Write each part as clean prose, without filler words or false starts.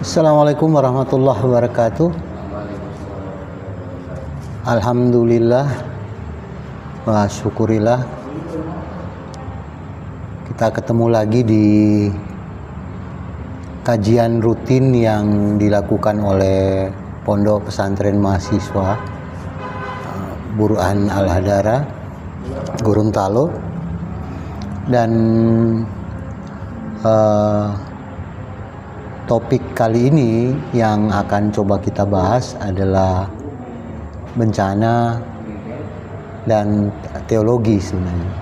Assalamualaikum warahmatullahi wabarakatuh. Alhamdulillah wa syukurillah, kita ketemu lagi di kajian rutin yang dilakukan oleh Pondok Pesantren Mahasiswa Burhan Al-Hadara Gorontalo. Dan topik kali ini yang akan coba kita bahas adalah bencana dan teologi sebenarnya.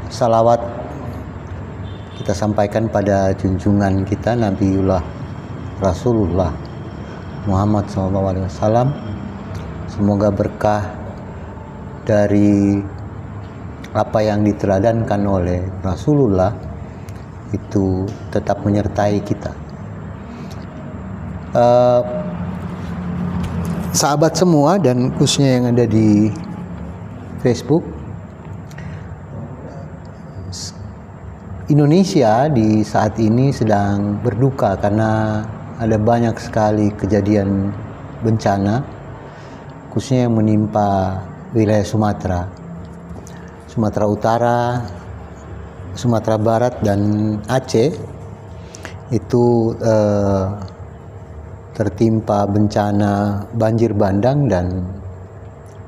Salawat kita sampaikan pada junjungan kita Nabiullah Rasulullah Muhammad SAW. Semoga berkah dari apa yang diteladankan oleh Rasulullah itu tetap menyertai kita. Sahabat semua dan khususnya yang ada di Facebook, Indonesia di saat ini sedang berduka karena ada banyak sekali kejadian bencana, khususnya yang menimpa wilayah Sumatera Utara, Sumatera Barat, dan Aceh. Itu tertimpa bencana banjir bandang, dan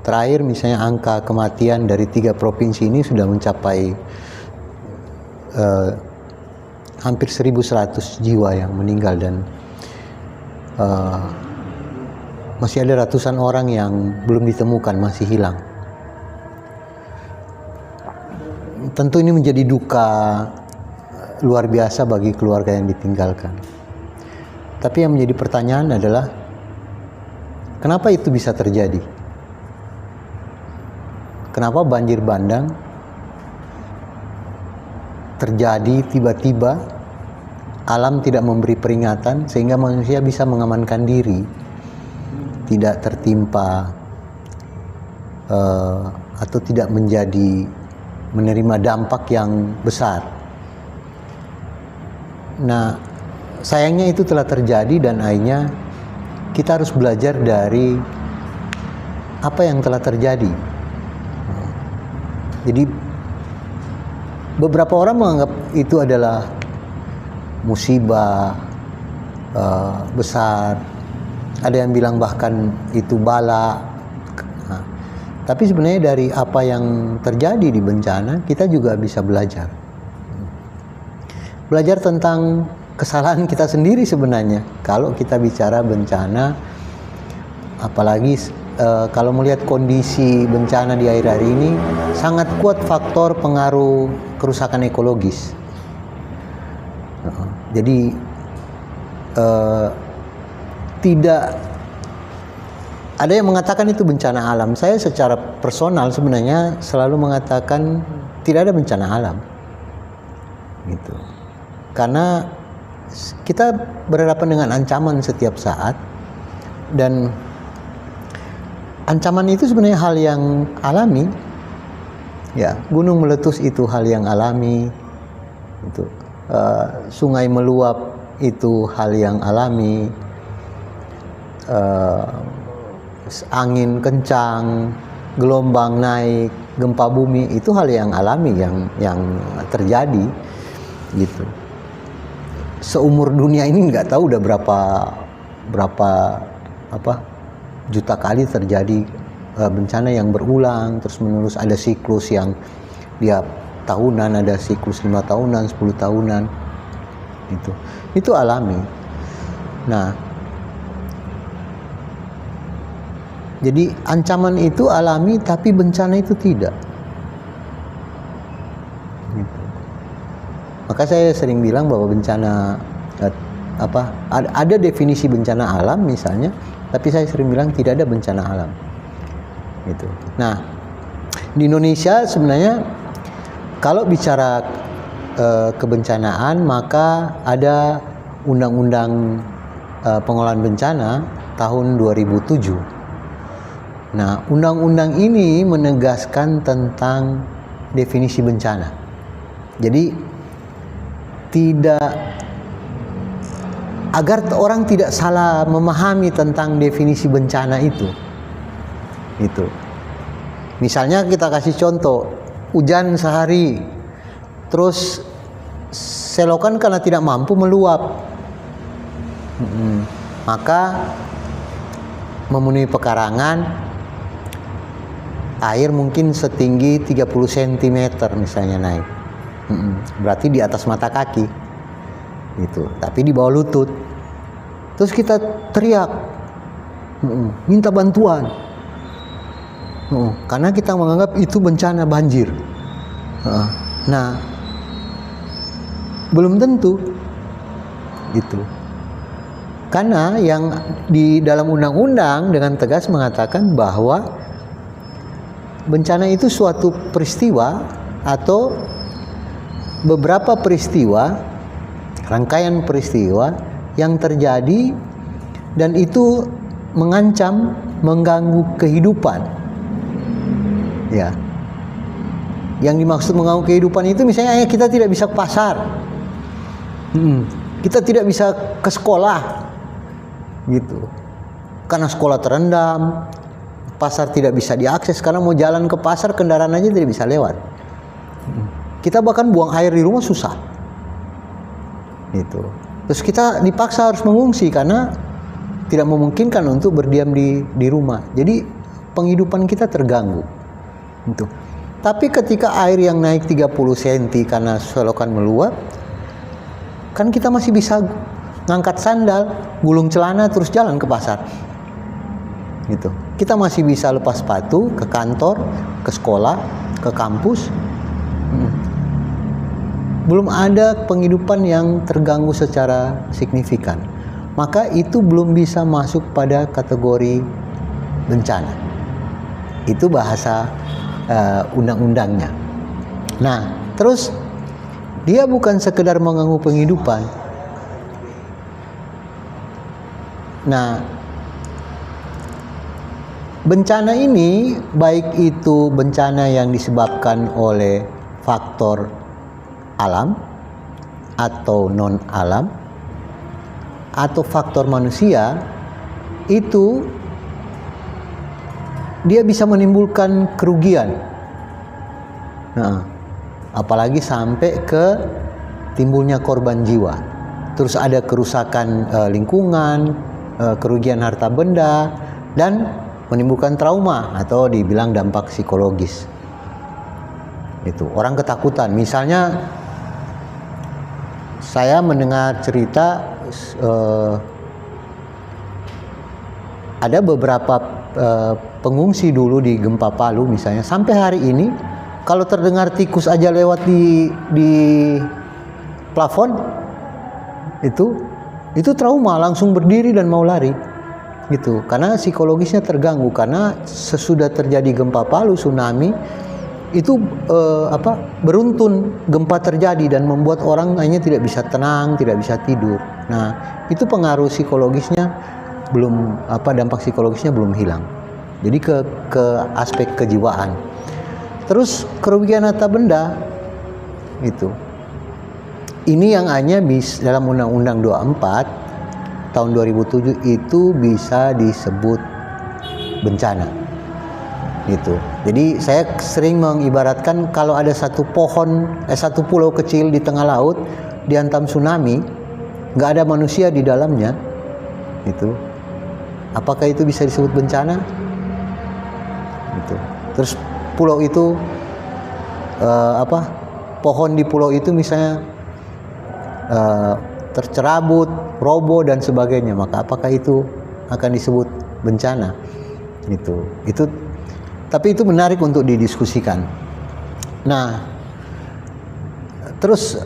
terakhir misalnya angka kematian dari 3 provinsi ini sudah mencapai hampir 1.100 jiwa yang meninggal, dan masih ada ratusan orang yang belum ditemukan, masih hilang. Tentu ini menjadi duka luar biasa bagi keluarga yang ditinggalkan. Tapi yang menjadi pertanyaan adalah, kenapa itu bisa terjadi? Kenapa banjir bandang terjadi tiba-tiba, alam tidak memberi peringatan sehingga manusia bisa mengamankan diri, tidak tertimpa atau tidak menerima dampak yang besar. Nah, sayangnya itu telah terjadi, dan akhirnya kita harus belajar dari apa yang telah terjadi. Jadi beberapa orang menganggap itu adalah musibah besar. Ada yang bilang bahkan itu bala. Tapi sebenarnya dari apa yang terjadi di bencana, kita juga bisa belajar. Belajar tentang kesalahan kita sendiri sebenarnya. Kalau kita bicara bencana, apalagi kalau melihat kondisi bencana di akhir-akhir ini, sangat kuat faktor pengaruh kerusakan ekologis. Jadi tidak ada yang mengatakan itu bencana alam. Saya secara personal sebenarnya selalu mengatakan tidak ada bencana alam, gitu. Karena kita berhadapan dengan ancaman setiap saat, dan ancaman itu sebenarnya hal yang alami. Ya, gunung meletus itu hal yang alami. Itu sungai meluap itu hal yang alami. Angin kencang, gelombang naik, gempa bumi itu hal yang alami yang terjadi, gitu. Seumur dunia ini nggak tahu udah berapa juta kali terjadi bencana yang berulang terus menerus. Ada siklus yang dia tahunan, ada siklus 5 tahunan, 10 tahunan, gitu. Itu alami. Nah, jadi ancaman itu alami, tapi bencana itu tidak. Gitu. Maka saya sering bilang bahwa bencana ada definisi bencana alam misalnya, tapi saya sering bilang tidak ada bencana alam. Gitu. Nah, di Indonesia sebenarnya kalau bicara kebencanaan, maka ada Undang-Undang Pengelolaan Bencana tahun 2007. Nah, undang-undang ini menegaskan tentang definisi bencana. Jadi agar orang tidak salah memahami tentang definisi bencana itu. Misalnya kita kasih contoh, hujan sehari, terus selokan karena tidak mampu meluap, maka memenuhi pekarangan, air mungkin setinggi 30 cm misalnya naik, berarti di atas mata kaki, tapi di bawah lutut. Terus kita teriak, minta bantuan. Karena kita menganggap itu bencana banjir. Nah, belum tentu itu. Karena yang di dalam undang-undang dengan tegas mengatakan bahwa bencana itu suatu peristiwa atau beberapa peristiwa, rangkaian peristiwa yang terjadi dan itu mengancam, mengganggu kehidupan. Ya, yang dimaksud mengganggu kehidupan itu misalnya kita tidak bisa ke pasar, kita tidak bisa ke sekolah, gitu, karena sekolah terendam, pasar tidak bisa diakses karena mau jalan ke pasar kendaraan aja tidak bisa lewat. Kita bahkan buang air di rumah susah, gitu. Terus kita dipaksa harus mengungsi karena tidak memungkinkan untuk berdiam di rumah. Jadi penghidupan kita terganggu. Gitu. Tapi ketika air yang naik 30 cm karena selokan meluap, kan kita masih bisa ngangkat sandal, gulung celana terus jalan ke pasar. Gitu. Kita masih bisa lepas sepatu ke kantor, ke sekolah, ke kampus. Belum ada penghidupan yang terganggu secara signifikan. Maka itu belum bisa masuk pada kategori bencana. Itu bahasa undang-undangnya. Nah, terus dia bukan sekedar mengganggu penghidupan. Nah, bencana ini baik itu bencana yang disebabkan oleh faktor alam atau non alam atau faktor manusia, itu dia bisa menimbulkan kerugian. Nah, apalagi sampai ke timbulnya korban jiwa. Terus ada kerusakan lingkungan, kerugian harta benda, dan menimbulkan trauma atau dibilang dampak psikologis. Itu orang ketakutan. Misalnya saya mendengar cerita ada beberapa pengungsi dulu di gempa Palu misalnya, sampai hari ini kalau terdengar tikus aja lewat di plafon itu trauma, langsung berdiri dan mau lari gitu, karena psikologisnya terganggu. Karena sesudah terjadi gempa Palu, tsunami itu beruntun gempa terjadi dan membuat orang hanya tidak bisa tenang, tidak bisa tidur. Nah, itu pengaruh psikologisnya belum dampak psikologisnya belum hilang. Jadi ke aspek kejiwaan. Terus kerugian harta benda itu. Ini yang hanya dalam Undang-Undang 24 tahun 2007 itu bisa disebut bencana. Gitu. Jadi saya sering mengibaratkan kalau ada satu pulau kecil di tengah laut dihantam tsunami, nggak ada manusia di dalamnya, itu apakah itu bisa disebut bencana? Gitu. Terus pulau itu pohon di pulau itu misalnya tercerabut, roboh dan sebagainya, maka apakah itu akan disebut bencana? Itu tapi itu menarik untuk didiskusikan. Nah, terus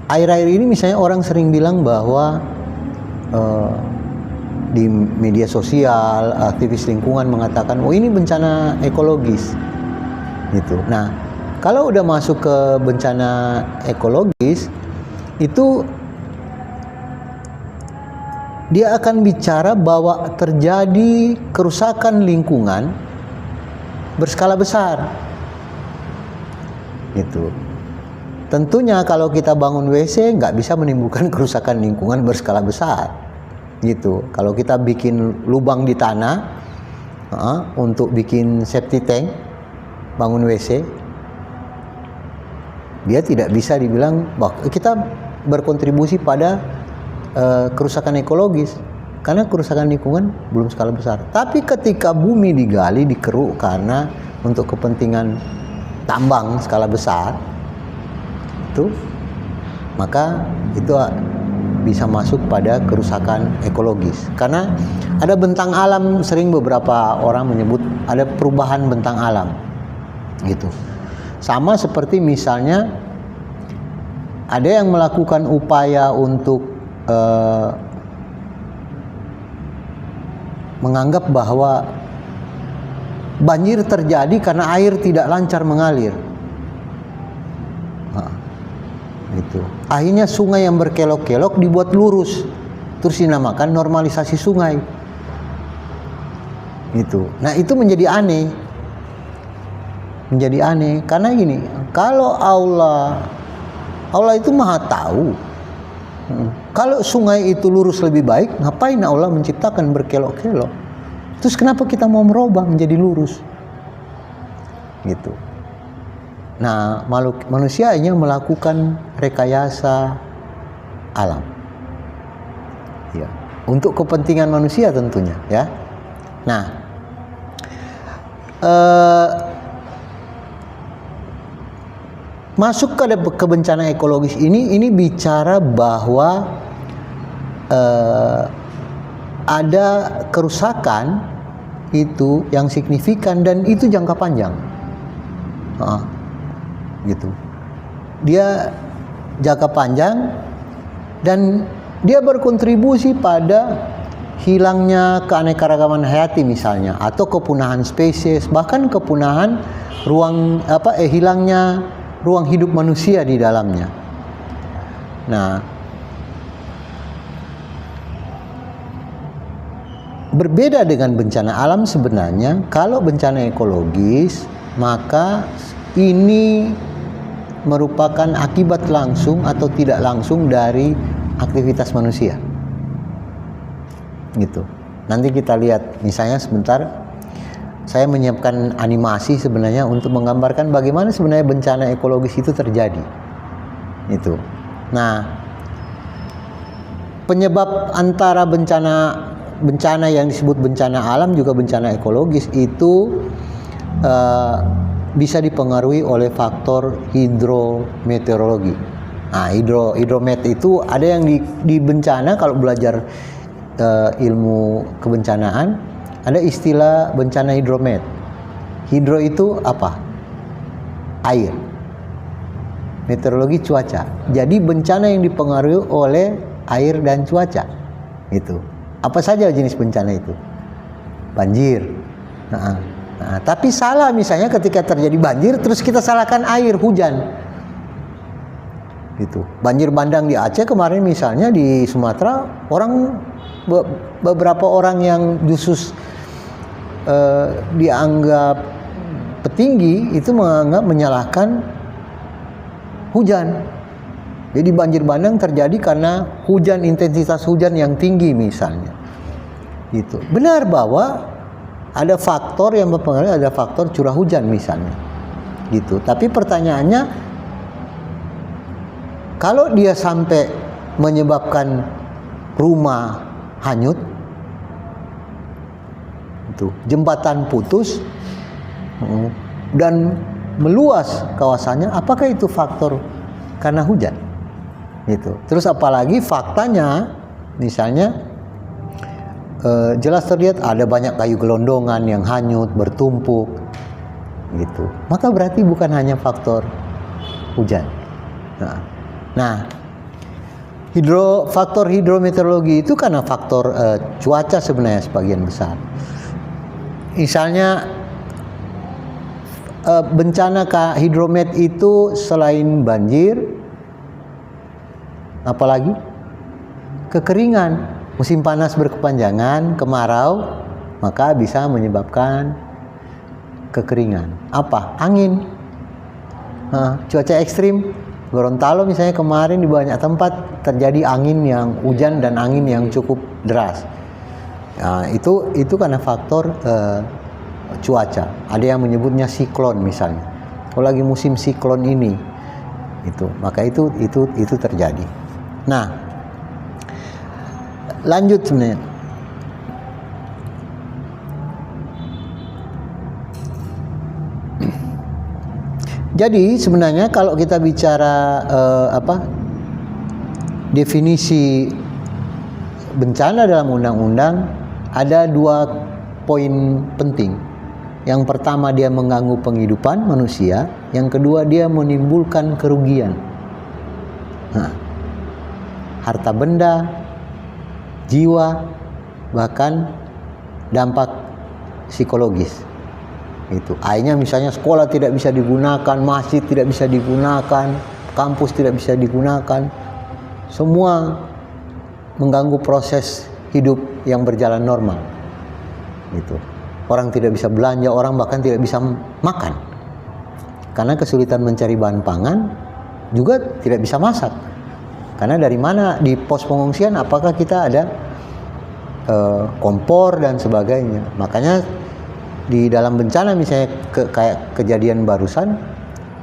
akhir-akhir ini misalnya orang sering bilang bahwa di media sosial aktivis lingkungan mengatakan, oh ini bencana ekologis, gitu. Nah, kalau udah masuk ke bencana ekologis, itu dia akan bicara bahwa terjadi kerusakan lingkungan berskala besar, gitu. Tentunya kalau kita bangun WC nggak bisa menimbulkan kerusakan lingkungan berskala besar, gitu. Kalau kita bikin lubang di tanah untuk bikin septic tank, bangun WC, dia tidak bisa dibilang bahwa kita berkontribusi pada kerusakan ekologis, karena kerusakan lingkungan belum skala besar. Tapi ketika bumi digali, dikeruk karena untuk kepentingan tambang skala besar, itu maka itu bisa masuk pada kerusakan ekologis. Karena ada bentang alam, sering beberapa orang menyebut ada perubahan bentang alam, gitu. Sama seperti misalnya ada yang melakukan upaya untuk menganggap bahwa banjir terjadi karena air tidak lancar mengalir. Gitu. Akhirnya sungai yang berkelok-kelok dibuat lurus, terus dinamakan normalisasi sungai. Gitu. Nah, itu menjadi aneh. Menjadi aneh karena gini, kalau Allah itu Maha tahu. Kalau sungai itu lurus lebih baik, ngapain Allah menciptakan berkelok-kelok? Terus kenapa kita mau merubah menjadi lurus? Gitu. Nah, manusia hanya melakukan rekayasa alam. Ya, untuk kepentingan manusia tentunya, ya. Nah, masuk ke bencana ekologis ini bicara bahwa ada kerusakan itu yang signifikan dan itu jangka panjang, gitu. Dia jangka panjang dan dia berkontribusi pada hilangnya keanekaragaman hayati misalnya, atau kepunahan spesies, bahkan kepunahan hilangnya ruang hidup manusia di dalamnya. Nah, berbeda dengan bencana alam sebenarnya, kalau bencana ekologis, maka ini merupakan akibat langsung atau tidak langsung dari aktivitas manusia. Gitu. Nanti kita lihat, misalnya sebentar saya menyiapkan animasi sebenarnya untuk menggambarkan bagaimana sebenarnya bencana ekologis itu terjadi. Itu. Nah, penyebab antara bencana yang disebut bencana alam juga bencana ekologis itu bisa dipengaruhi oleh faktor hidrometeorologi. Nah, hidromet itu ada yang di bencana, kalau belajar ilmu kebencanaan, ada istilah bencana hidromet. Hidro itu apa? Air. Meteorologi cuaca. Jadi bencana yang dipengaruhi oleh air dan cuaca. Itu. Apa saja jenis bencana itu? Banjir. Tapi salah misalnya ketika terjadi banjir terus kita salahkan air hujan. Gitu. Banjir bandang di Aceh kemarin misalnya, di Sumatera, beberapa orang yang khusus dianggap petinggi itu menyalahkan hujan. Jadi banjir bandang terjadi karena intensitas hujan yang tinggi misalnya. Gitu. Benar bahwa ada faktor yang mempengaruhi, ada faktor curah hujan misalnya. Gitu. Tapi pertanyaannya, kalau dia sampai menyebabkan rumah hanyut, itu jembatan putus dan meluas kawasannya, apakah itu faktor karena hujan? Gitu. Terus apalagi faktanya, misalnya jelas terlihat ada banyak kayu gelondongan yang hanyut bertumpuk, gitu. Maka berarti bukan hanya faktor hujan. Nah, Faktor hidrometeorologi itu karena faktor cuaca sebenarnya sebagian besar. Misalnya bencana hidromet itu selain banjir, apalagi kekeringan, musim panas berkepanjangan, kemarau, maka bisa menyebabkan kekeringan. Apa? Angin, cuaca ekstrim. Gorontalo misalnya kemarin di banyak tempat terjadi hujan dan angin yang cukup deras. Nah, itu karena faktor cuaca. Ada yang menyebutnya siklon misalnya. Kalau lagi musim siklon ini, maka itu terjadi. Nah, lanjut sebenarnya. Jadi sebenarnya kalau kita bicara definisi bencana dalam undang-undang, ada 2 poin penting. Yang pertama, dia mengganggu penghidupan manusia. Yang kedua, dia menimbulkan kerugian. Harta benda, jiwa, bahkan dampak psikologis. Akhirnya misalnya sekolah tidak bisa digunakan, masjid tidak bisa digunakan, kampus tidak bisa digunakan. Semua mengganggu proses hidup yang berjalan normal. Orang tidak bisa belanja, orang bahkan tidak bisa makan. Karena kesulitan mencari bahan pangan, juga tidak bisa masak. Karena dari mana di pos pengungsian, apakah kita ada kompor dan sebagainya. Makanya di dalam bencana misalnya kayak kejadian barusan,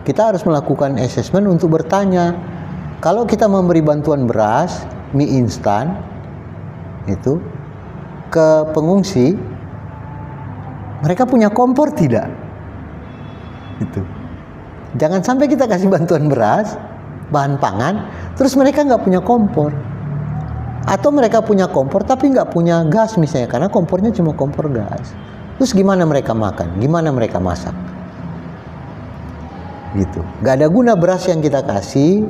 kita harus melakukan assessment untuk bertanya, kalau kita memberi bantuan beras, mie instan ke pengungsi, mereka punya kompor tidak? Jangan sampai kita kasih bantuan beras, bahan pangan, terus mereka nggak punya kompor, atau mereka punya kompor tapi nggak punya gas misalnya, karena kompornya cuma kompor gas. Terus gimana mereka makan? Gimana mereka masak? Gak ada guna beras yang kita kasih.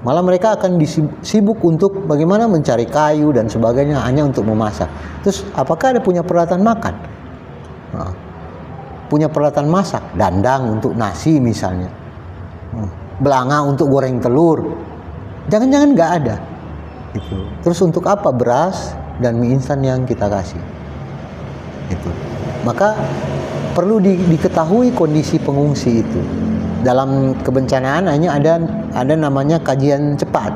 Malah mereka akan sibuk untuk bagaimana mencari kayu dan sebagainya hanya untuk memasak. Terus apakah ada punya peralatan makan? Punya peralatan masak, dandang untuk nasi misalnya, belanga untuk goreng telur. Jangan-jangan gak ada. Terus untuk apa beras dan mie instan yang kita kasih? Maka perlu diketahui kondisi pengungsi itu. Dalam kebencanaan hanya ada namanya kajian cepat.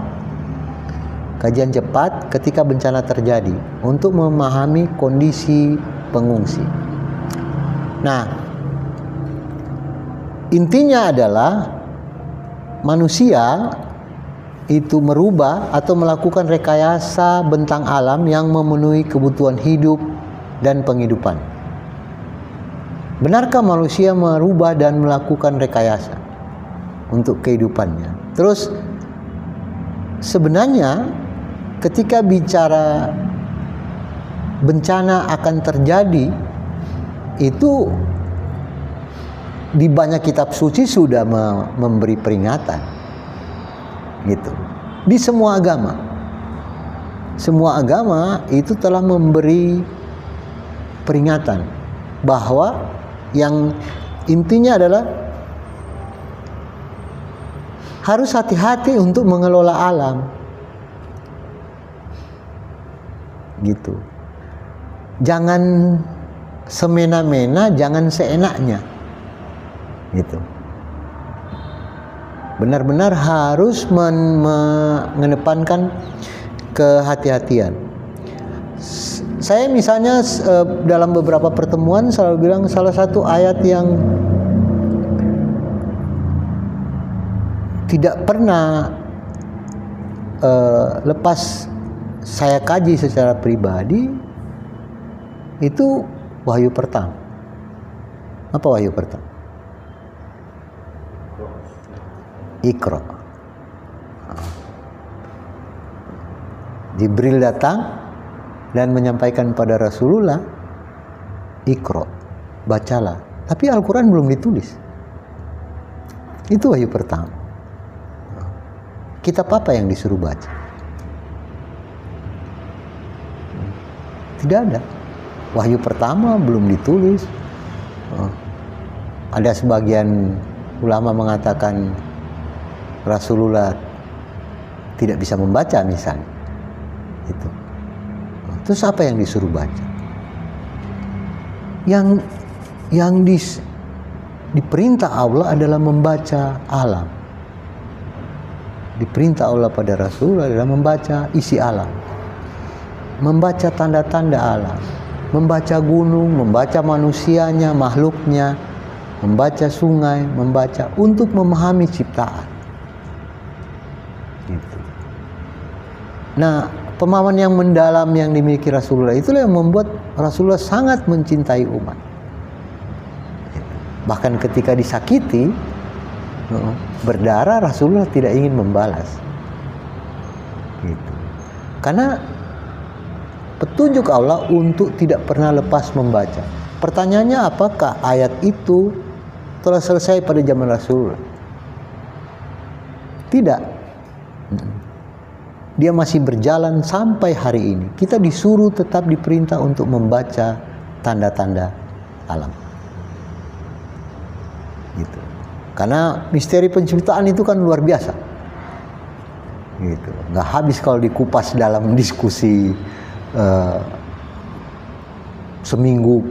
Kajian cepat ketika bencana terjadi untuk memahami kondisi pengungsi. Nah, intinya adalah manusia itu merubah atau melakukan rekayasa bentang alam yang memenuhi kebutuhan hidup dan penghidupan. Benarkah manusia merubah dan melakukan rekayasa untuk kehidupannya? Terus sebenarnya ketika bicara bencana akan terjadi, itu di banyak kitab suci sudah memberi peringatan. Di semua agama. Semua agama itu telah memberi peringatan bahwa yang intinya adalah harus hati-hati untuk mengelola alam. Jangan semena-mena, jangan seenaknya. Benar-benar harus mengedepankan kehati-hatian. Saya misalnya dalam beberapa pertemuan selalu bilang salah satu ayat yang tidak pernah lepas saya kaji secara pribadi itu Wahyu pertama. Apa Wahyu pertama? Iqra. Jibril datang dan menyampaikan pada Rasulullah, Iqra, bacalah. Tapi Al-Quran belum ditulis. Itu wahyu pertama. Kitab apa yang disuruh baca? Tidak ada. Wahyu pertama belum ditulis. Ada sebagian ulama mengatakan Rasulullah tidak bisa membaca misalnya. Itu. Terus apa yang disuruh baca? Yang diperintah Allah adalah membaca alam. Diperintah Allah pada Rasul adalah membaca isi alam. Membaca tanda-tanda alam. Membaca gunung, membaca manusianya, makhluknya, membaca sungai, membaca untuk memahami ciptaan. Gitu. Nah, pemahaman yang mendalam yang dimiliki Rasulullah itulah yang membuat Rasulullah sangat mencintai umat. Bahkan ketika disakiti, berdarah, Rasulullah tidak ingin membalas. Gitu. Karena petunjuk Allah untuk tidak pernah lepas membaca. Pertanyaannya, apakah ayat itu telah selesai pada zaman Rasulullah? Tidak. Dia masih berjalan sampai hari ini. Kita disuruh tetap diperintah untuk membaca tanda-tanda alam. Gitu. Karena misteri penciptaan itu kan luar biasa. Gitu. Nggak habis kalau dikupas dalam diskusi seminggu.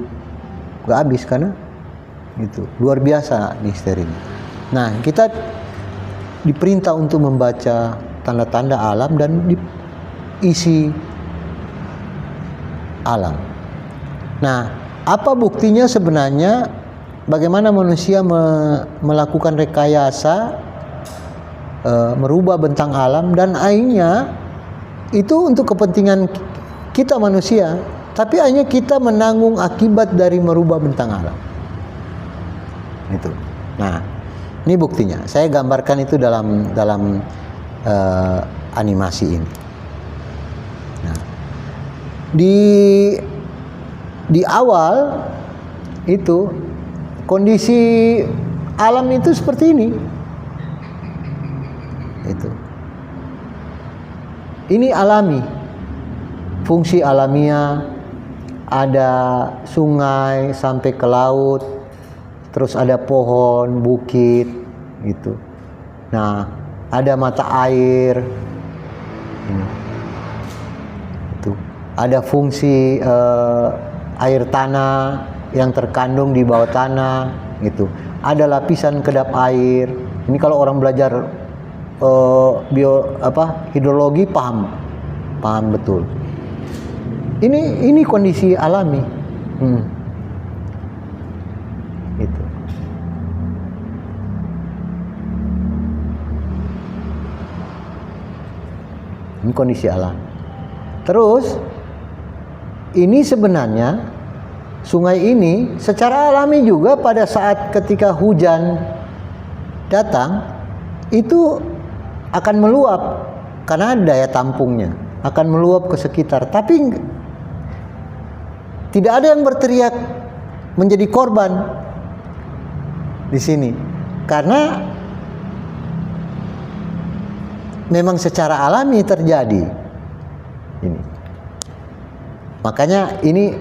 Nggak habis karena gitu. Luar biasa misterinya. Nah, kita diperintah untuk membaca tanda-tanda alam dan isi alam. Nah, apa buktinya sebenarnya bagaimana manusia melakukan rekayasa, merubah bentang alam, dan akhirnya itu untuk kepentingan kita manusia, tapi akhirnya kita menanggung akibat dari merubah bentang alam. Itu. Nah, ini buktinya. Saya gambarkan itu dalam animasi ini. Nah, di awal itu kondisi alam itu seperti ini. Itu. Ini alami. Fungsi alamiah, ada sungai sampai ke laut, terus ada pohon, bukit, gitu. Nah, ada mata air, itu. Ada fungsi air tanah yang terkandung di bawah tanah, gitu. Ada lapisan kedap air. Ini kalau orang belajar hidrologi paham betul. Ini kondisi alami. Itu. Ini kondisi alam. Terus ini sebenarnya sungai ini secara alami juga pada saat ketika hujan datang itu akan meluap karena daya tampungnya akan meluap ke sekitar, tapi tidak ada yang berteriak menjadi korban di sini karena memang secara alami terjadi ini. Makanya ini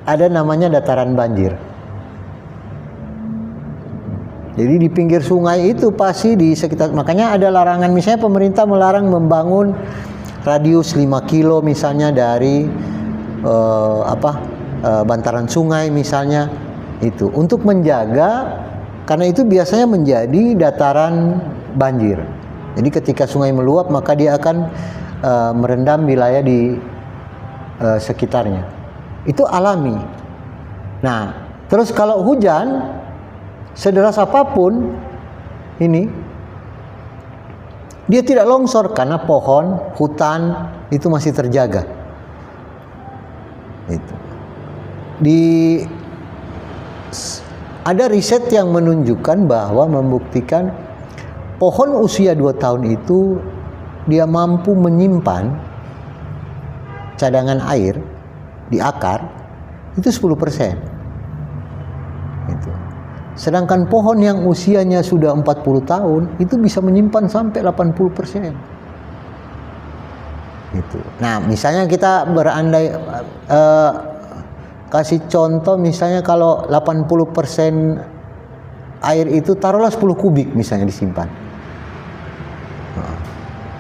ada namanya dataran banjir. Jadi di pinggir sungai itu pasti di sekitar, makanya ada larangan, misalnya pemerintah melarang membangun radius 5 kilo misalnya dari bantaran sungai misalnya, itu untuk menjaga, karena itu biasanya menjadi dataran banjir. Jadi ketika sungai meluap maka dia akan merendam wilayah di sekitarnya. Itu alami. Nah, terus kalau hujan sederas apapun ini, dia tidak longsor karena pohon, hutan itu masih terjaga. Itu. Ada riset yang menunjukkan bahwa membuktikan pohon usia 2 tahun itu dia mampu menyimpan cadangan air di akar itu 10%. Itu. Sedangkan pohon yang usianya sudah 40 tahun itu bisa menyimpan sampai 80%. Gitu. Nah, misalnya kita berandai kasih contoh, misalnya kalau 80% air itu taruhlah 10 kubik misalnya disimpan.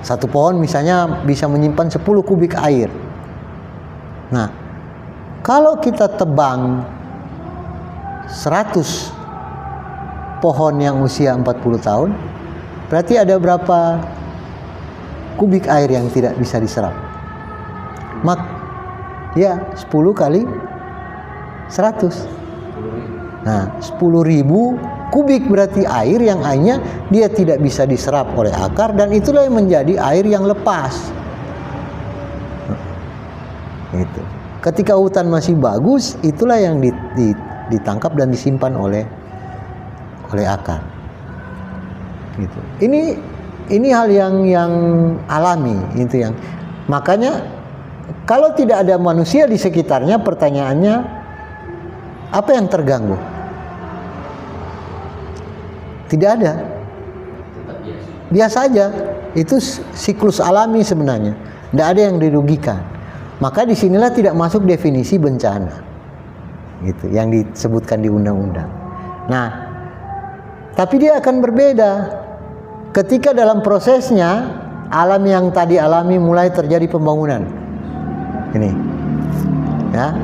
Satu pohon misalnya bisa menyimpan 10 kubik air. Nah, kalau kita tebang 100 pohon yang usia 40 tahun, berarti ada berapa kubik air yang tidak bisa diserap? Ya 10 kali 100. Nah, 10.000 kubik berarti air yang akhirnya dia tidak bisa diserap oleh akar, dan itulah yang menjadi air yang lepas. Itu. Ketika hutan masih bagus, itulah yang ditangkap dan disimpan oleh akar. Gitu. Ini hal yang alami, itu yang makanya kalau tidak ada manusia di sekitarnya, pertanyaannya apa yang terganggu? Tidak ada. Biasa aja. Itu siklus alami sebenarnya. Tidak ada yang dirugikan. Maka disinilah tidak masuk definisi bencana. Gitu, yang disebutkan di undang-undang. Nah, tapi dia akan berbeda ketika dalam prosesnya alam yang tadi alami mulai terjadi pembangunan. Ini, ya,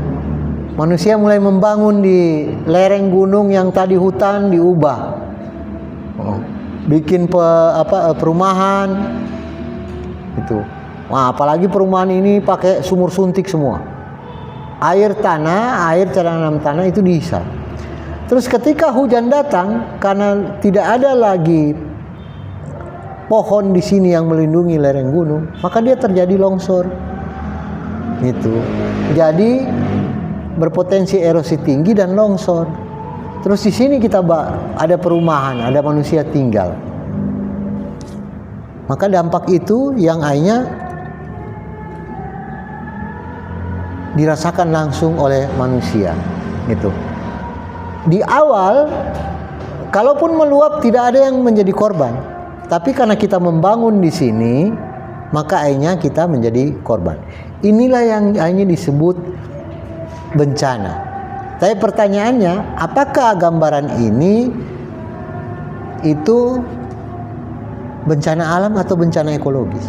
manusia mulai membangun di lereng gunung yang tadi hutan diubah, bikin perumahan, itu. Wah, apalagi perumahan ini pakai sumur suntik semua. Air cadangan tanah itu dihisap. Terus ketika hujan datang, karena tidak ada lagi pohon di sini yang melindungi lereng gunung, maka dia terjadi longsor. Gitu. Jadi berpotensi erosi tinggi dan longsor. Terus di sini kita ada perumahan, ada manusia tinggal. Maka dampak itu yang akhirnya dirasakan langsung oleh manusia. Gitu. Di awal, kalaupun meluap tidak ada yang menjadi korban. Tapi karena kita membangun di sini, maka akhirnya kita menjadi korban. Inilah yang akhirnya disebut bencana. Tapi pertanyaannya, apakah gambaran ini itu bencana alam atau bencana ekologis?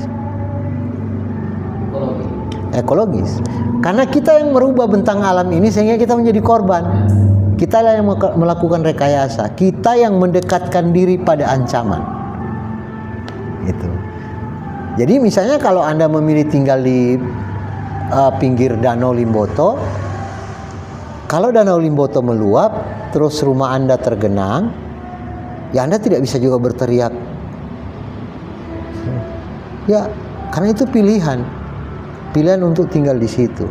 Ekologis. Karena kita yang merubah bentang alam ini sehingga kita menjadi korban. Kita lah yang melakukan rekayasa. Kita yang mendekatkan diri pada ancaman. Itu. Jadi misalnya kalau Anda memilih tinggal di pinggir Danau Limboto, kalau Danau Limboto meluap, terus rumah Anda tergenang, ya Anda tidak bisa juga berteriak. Ya, karena itu pilihan untuk tinggal di situ.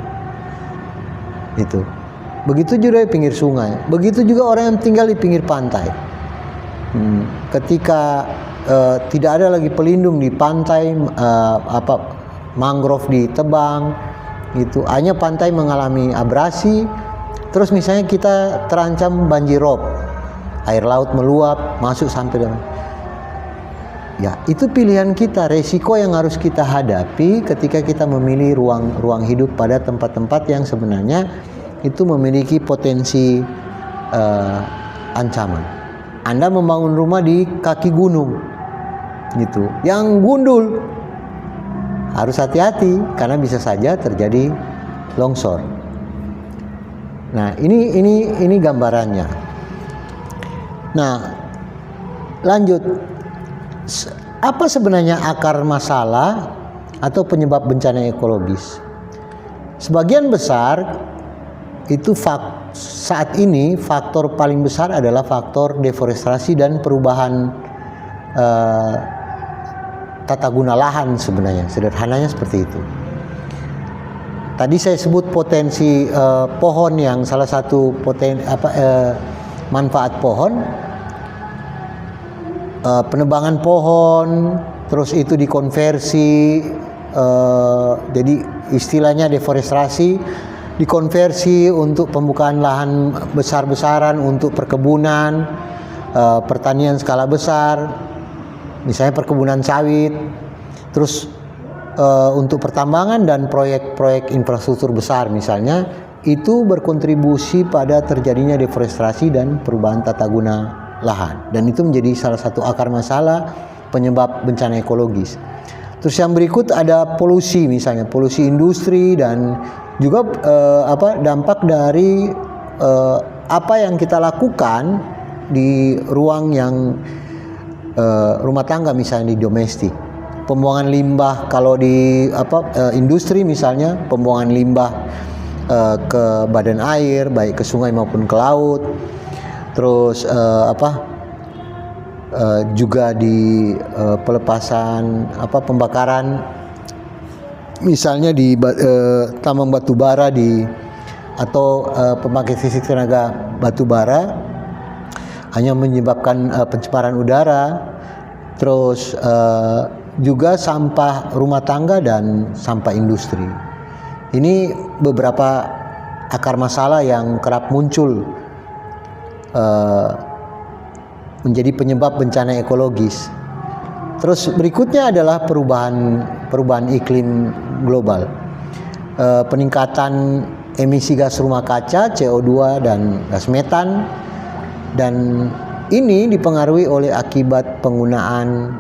Itu. Begitu juga di pinggir sungai. Begitu juga orang yang tinggal di pinggir pantai. Ketika tidak ada lagi pelindung di pantai, mangrove ditebang, itu hanya pantai mengalami abrasi. Terus misalnya kita terancam banjir rob, air laut meluap masuk sampai dengan, ya itu pilihan kita, resiko yang harus kita hadapi ketika kita memilih ruang hidup pada tempat-tempat yang sebenarnya itu memiliki potensi ancaman. Anda membangun rumah di kaki gunung, gitu, yang gundul, harus hati-hati karena bisa saja terjadi longsor. Nah, ini gambarannya. Nah, lanjut. Apa sebenarnya akar masalah atau penyebab bencana ekologis? Sebagian besar itu saat ini faktor paling besar adalah faktor deforestasi dan perubahan tata guna lahan sebenarnya. Sederhananya seperti itu. Tadi saya sebut potensi pohon, yang salah satu manfaat pohon, penebangan pohon, terus itu dikonversi, jadi istilahnya deforestasi, dikonversi untuk pembukaan lahan besar-besaran untuk perkebunan, pertanian skala besar, misalnya perkebunan sawit, terus untuk pertambangan dan proyek-proyek infrastruktur besar misalnya, itu berkontribusi pada terjadinya deforestasi dan perubahan tata guna lahan, dan itu menjadi salah satu akar masalah penyebab bencana ekologis. Terus yang berikut ada polusi, misalnya polusi industri dan juga dampak dari apa yang kita lakukan di ruang yang rumah tangga, misalnya di domestik. Pembuangan limbah kalau di industri misalnya, pembuangan limbah ke badan air, baik ke sungai maupun ke laut. Terus juga di pelepasan pembakaran, misalnya di tambang batu bara atau pembangkit listrik tenaga batu bara, hanya menyebabkan pencemaran udara. Terus juga sampah rumah tangga dan sampah industri. Ini beberapa akar masalah yang kerap muncul menjadi penyebab bencana ekologis. Terus berikutnya adalah perubahan iklim global. Peningkatan emisi gas rumah kaca, CO2 dan gas metan, dan ini dipengaruhi oleh akibat penggunaan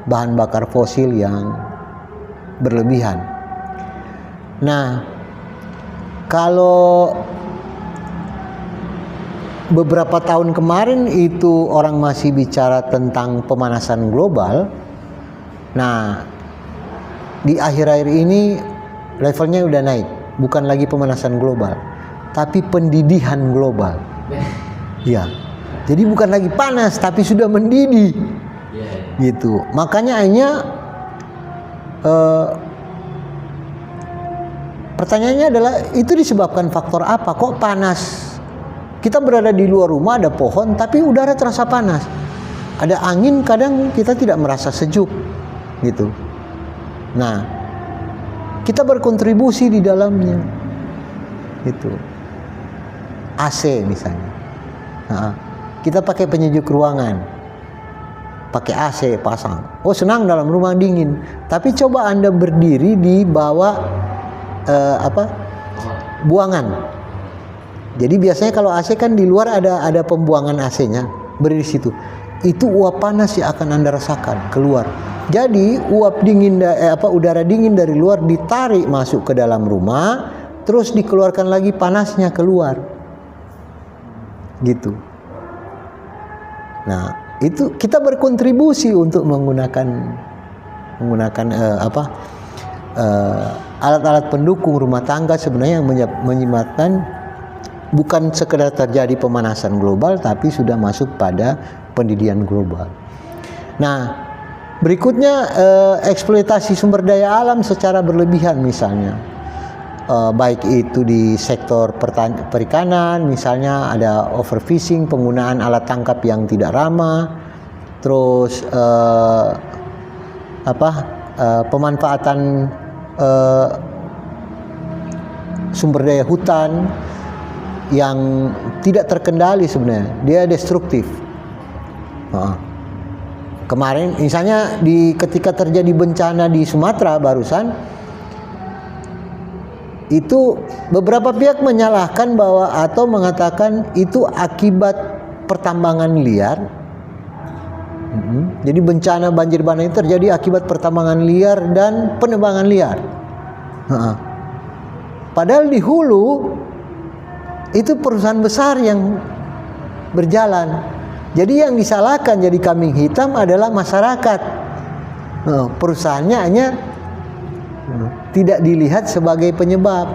bahan bakar fosil yang berlebihan. Nah, kalau beberapa tahun kemarin itu orang masih bicara tentang pemanasan global, nah di akhir-akhir ini levelnya udah naik, bukan lagi pemanasan global, tapi pendidihan global. Ya, jadi bukan lagi panas, tapi sudah mendidih, gitu. Makanya hanya pertanyaannya adalah, itu disebabkan faktor apa? Kok panas? Kita berada di luar rumah, ada pohon, tapi udara terasa panas. Ada angin, kadang kita tidak merasa sejuk, gitu. Nah, kita berkontribusi di dalamnya, gitu. AC misalnya. Nah, kita pakai penyejuk ruangan, pakai AC pasang. Oh, senang dalam rumah dingin. Tapi coba Anda berdiri di bawah buangan. Jadi biasanya kalau AC kan di luar ada pembuangan AC-nya, berdiri di situ. Itu uap panas yang akan Anda rasakan keluar. Jadi uap dingin udara dingin dari luar ditarik masuk ke dalam rumah, terus dikeluarkan lagi panasnya keluar. Gitu. Nah, itu kita berkontribusi untuk menggunakan alat-alat pendukung rumah tangga sebenarnya yang menyebabkan bukan sekedar terjadi pemanasan global, tapi sudah masuk pada pendidihan global. Nah, berikutnya eksploitasi sumber daya alam secara berlebihan misalnya. Baik itu di sektor perikanan, misalnya ada overfishing, penggunaan alat tangkap yang tidak ramah. Terus pemanfaatan sumber daya hutan yang tidak terkendali, sebenarnya dia destruktif. Kemarin misalnya ketika terjadi bencana di Sumatera barusan, itu beberapa pihak menyalahkan bahwa atau mengatakan itu akibat pertambangan liar. Jadi bencana banjir bandang itu terjadi akibat pertambangan liar dan penebangan liar. Padahal di hulu itu perusahaan besar yang berjalan. Jadi yang disalahkan jadi kambing hitam adalah masyarakat. Perusahaannya hanya tidak dilihat sebagai penyebab.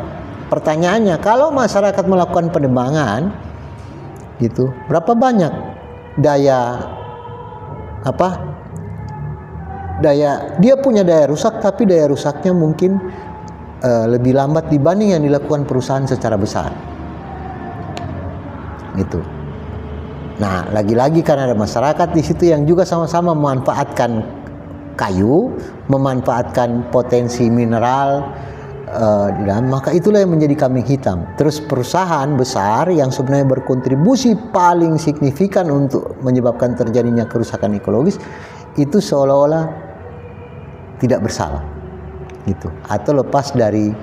Pertanyaannya, kalau masyarakat melakukan penebangan, gitu, berapa banyak daya dia punya daya rusak, tapi daya rusaknya mungkin lebih lambat dibanding yang dilakukan perusahaan secara besar. Gitu. Nah, lagi-lagi karena ada masyarakat di situ yang juga sama-sama memanfaatkan kayu, memanfaatkan potensi mineral di dalam, maka itulah yang menjadi kambing hitam. Terus perusahaan besar yang sebenarnya berkontribusi paling signifikan untuk menyebabkan terjadinya kerusakan ekologis itu seolah-olah tidak bersalah. gitu, atau lepas dari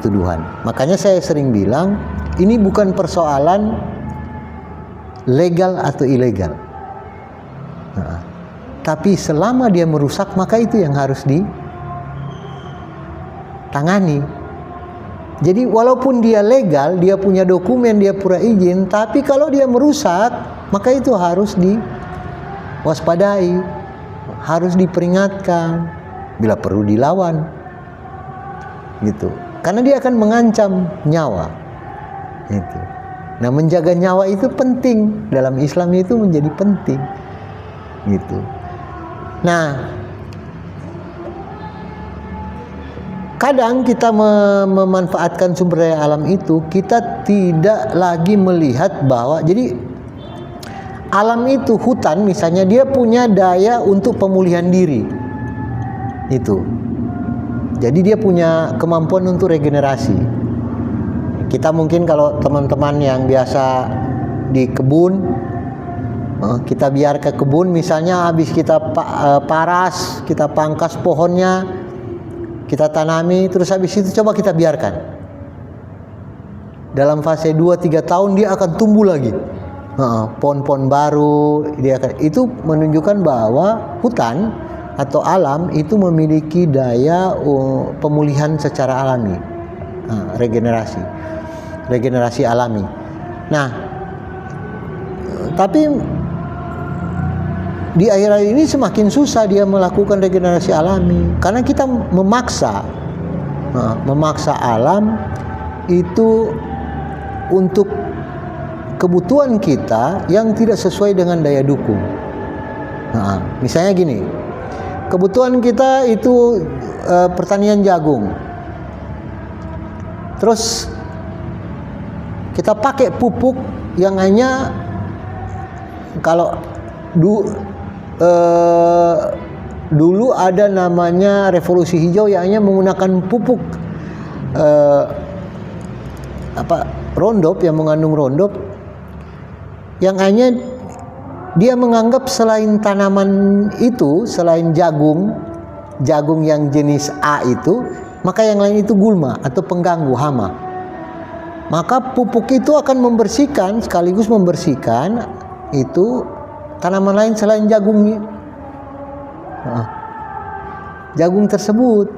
tuduhan. Makanya saya sering bilang ini bukan persoalan legal atau ilegal, tapi selama dia merusak maka itu yang harus ditangani. Jadi walaupun dia legal, dia punya dokumen, dia pura izin, tapi kalau dia merusak maka itu harus diwaspadai, harus diperingatkan, bila perlu dilawan, gitu. Karena dia akan mengancam nyawa, gitu. Nah, menjaga nyawa itu penting dalam Islam, itu menjadi penting, gitu. Nah, kadang kita memanfaatkan sumber daya alam itu, kita tidak lagi melihat bahwa jadi alam itu, hutan misalnya, dia punya daya untuk pemulihan diri. Itu. Jadi dia punya kemampuan untuk regenerasi. Kita mungkin kalau teman-teman yang biasa di kebun, kita biar ke kebun misalnya, habis kita paras, kita pangkas pohonnya, kita tanami, terus habis itu coba kita biarkan. Dalam fase 2-3 tahun dia akan tumbuh lagi. Pohon-pohon baru, itu menunjukkan bahwa hutan atau alam itu memiliki daya pemulihan secara alami, regenerasi alami. Nah, tapi di akhir-akhir ini semakin susah dia melakukan regenerasi alami karena kita memaksa alam itu untuk kebutuhan kita yang tidak sesuai dengan daya dukung. Misalnya gini, kebutuhan kita itu pertanian jagung, terus kita pakai pupuk yang hanya, kalau dulu ada namanya revolusi hijau yang hanya menggunakan pupuk Roundup, yang mengandung Roundup, yang hanya dia menganggap selain tanaman itu, selain jagung yang jenis A itu, maka yang lain itu gulma atau pengganggu hama. Maka pupuk itu akan membersihkan, sekaligus membersihkan itu tanaman lain selain jagungnya, jagung tersebut.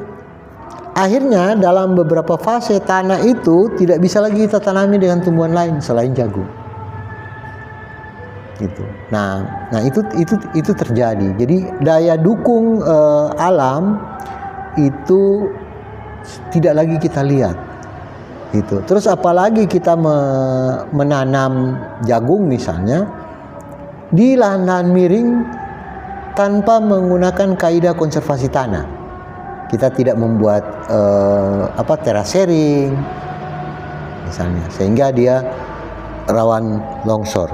Akhirnya dalam beberapa fase tanah itu tidak bisa lagi kita tanami dengan tumbuhan lain selain jagung. Gitu. Nah itu terjadi. Jadi daya dukung alam itu tidak lagi kita lihat. Gitu. Terus apalagi kita menanam jagung misalnya di lahan-lahan miring tanpa menggunakan kaidah konservasi tanah. Kita tidak membuat terasering misalnya, sehingga dia rawan longsor.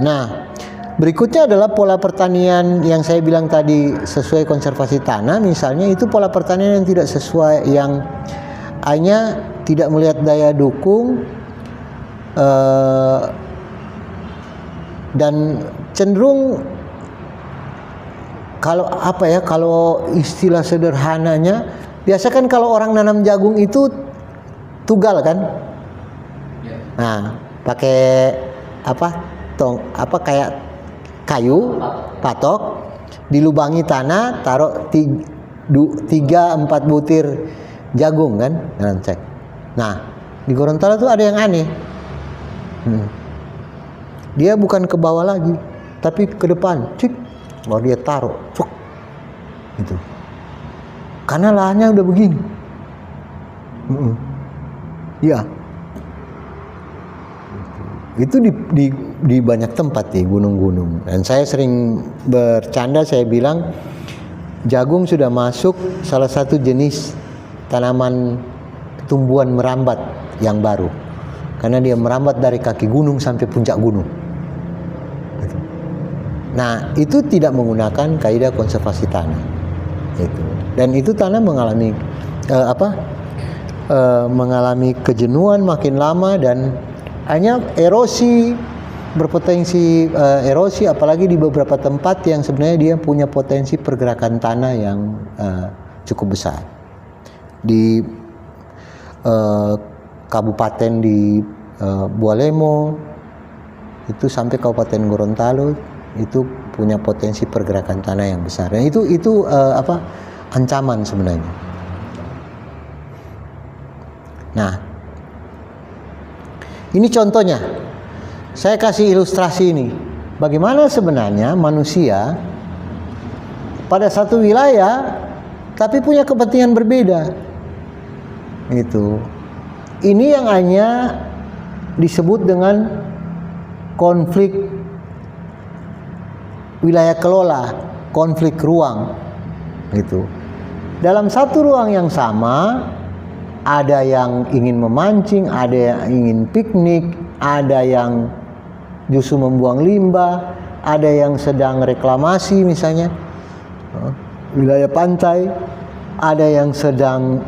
Nah, berikutnya adalah pola pertanian yang saya bilang tadi sesuai konservasi tanah. Misalnya itu pola pertanian yang tidak sesuai, yang hanya tidak melihat daya dukung dan cenderung, kalau istilah sederhananya, biasa kan kalau orang nanam jagung itu tugal kan, nah pakai kayak kayu patok, dilubangi tanah, taruh 3-4 butir jagung kan, cek. Nah di Gorontalo tuh ada yang aneh, dia bukan ke bawah lagi tapi ke depan, cik, baru dia taruh, cuk, gitu. Karena lahannya udah begini. Ya, itu di banyak tempat di gunung-gunung. Dan saya sering bercanda, saya bilang jagung sudah masuk salah satu jenis tanaman tumbuhan merambat yang baru, karena dia merambat dari kaki gunung sampai puncak gunung. Nah, itu tidak menggunakan kaidah konservasi tanah. Itu. Dan itu tanah mengalami mengalami kejenuhan makin lama, dan hanya erosi, berpotensi erosi, apalagi di beberapa tempat yang sebenarnya dia punya potensi pergerakan tanah yang cukup besar. Di kabupaten di Bualemo itu sampai Kabupaten Gorontalo itu punya potensi pergerakan tanah yang besar. Dan itu ancaman sebenarnya. Nah, ini contohnya. Saya kasih ilustrasi ini. Bagaimana sebenarnya manusia pada satu wilayah tapi punya kepentingan berbeda. Itu. Ini yang hanya disebut dengan konflik wilayah kelola, konflik ruang. Gitu. Dalam satu ruang yang sama, ada yang ingin memancing, ada yang ingin piknik, ada yang justru membuang limbah, ada yang sedang reklamasi misalnya wilayah pantai, ada yang sedang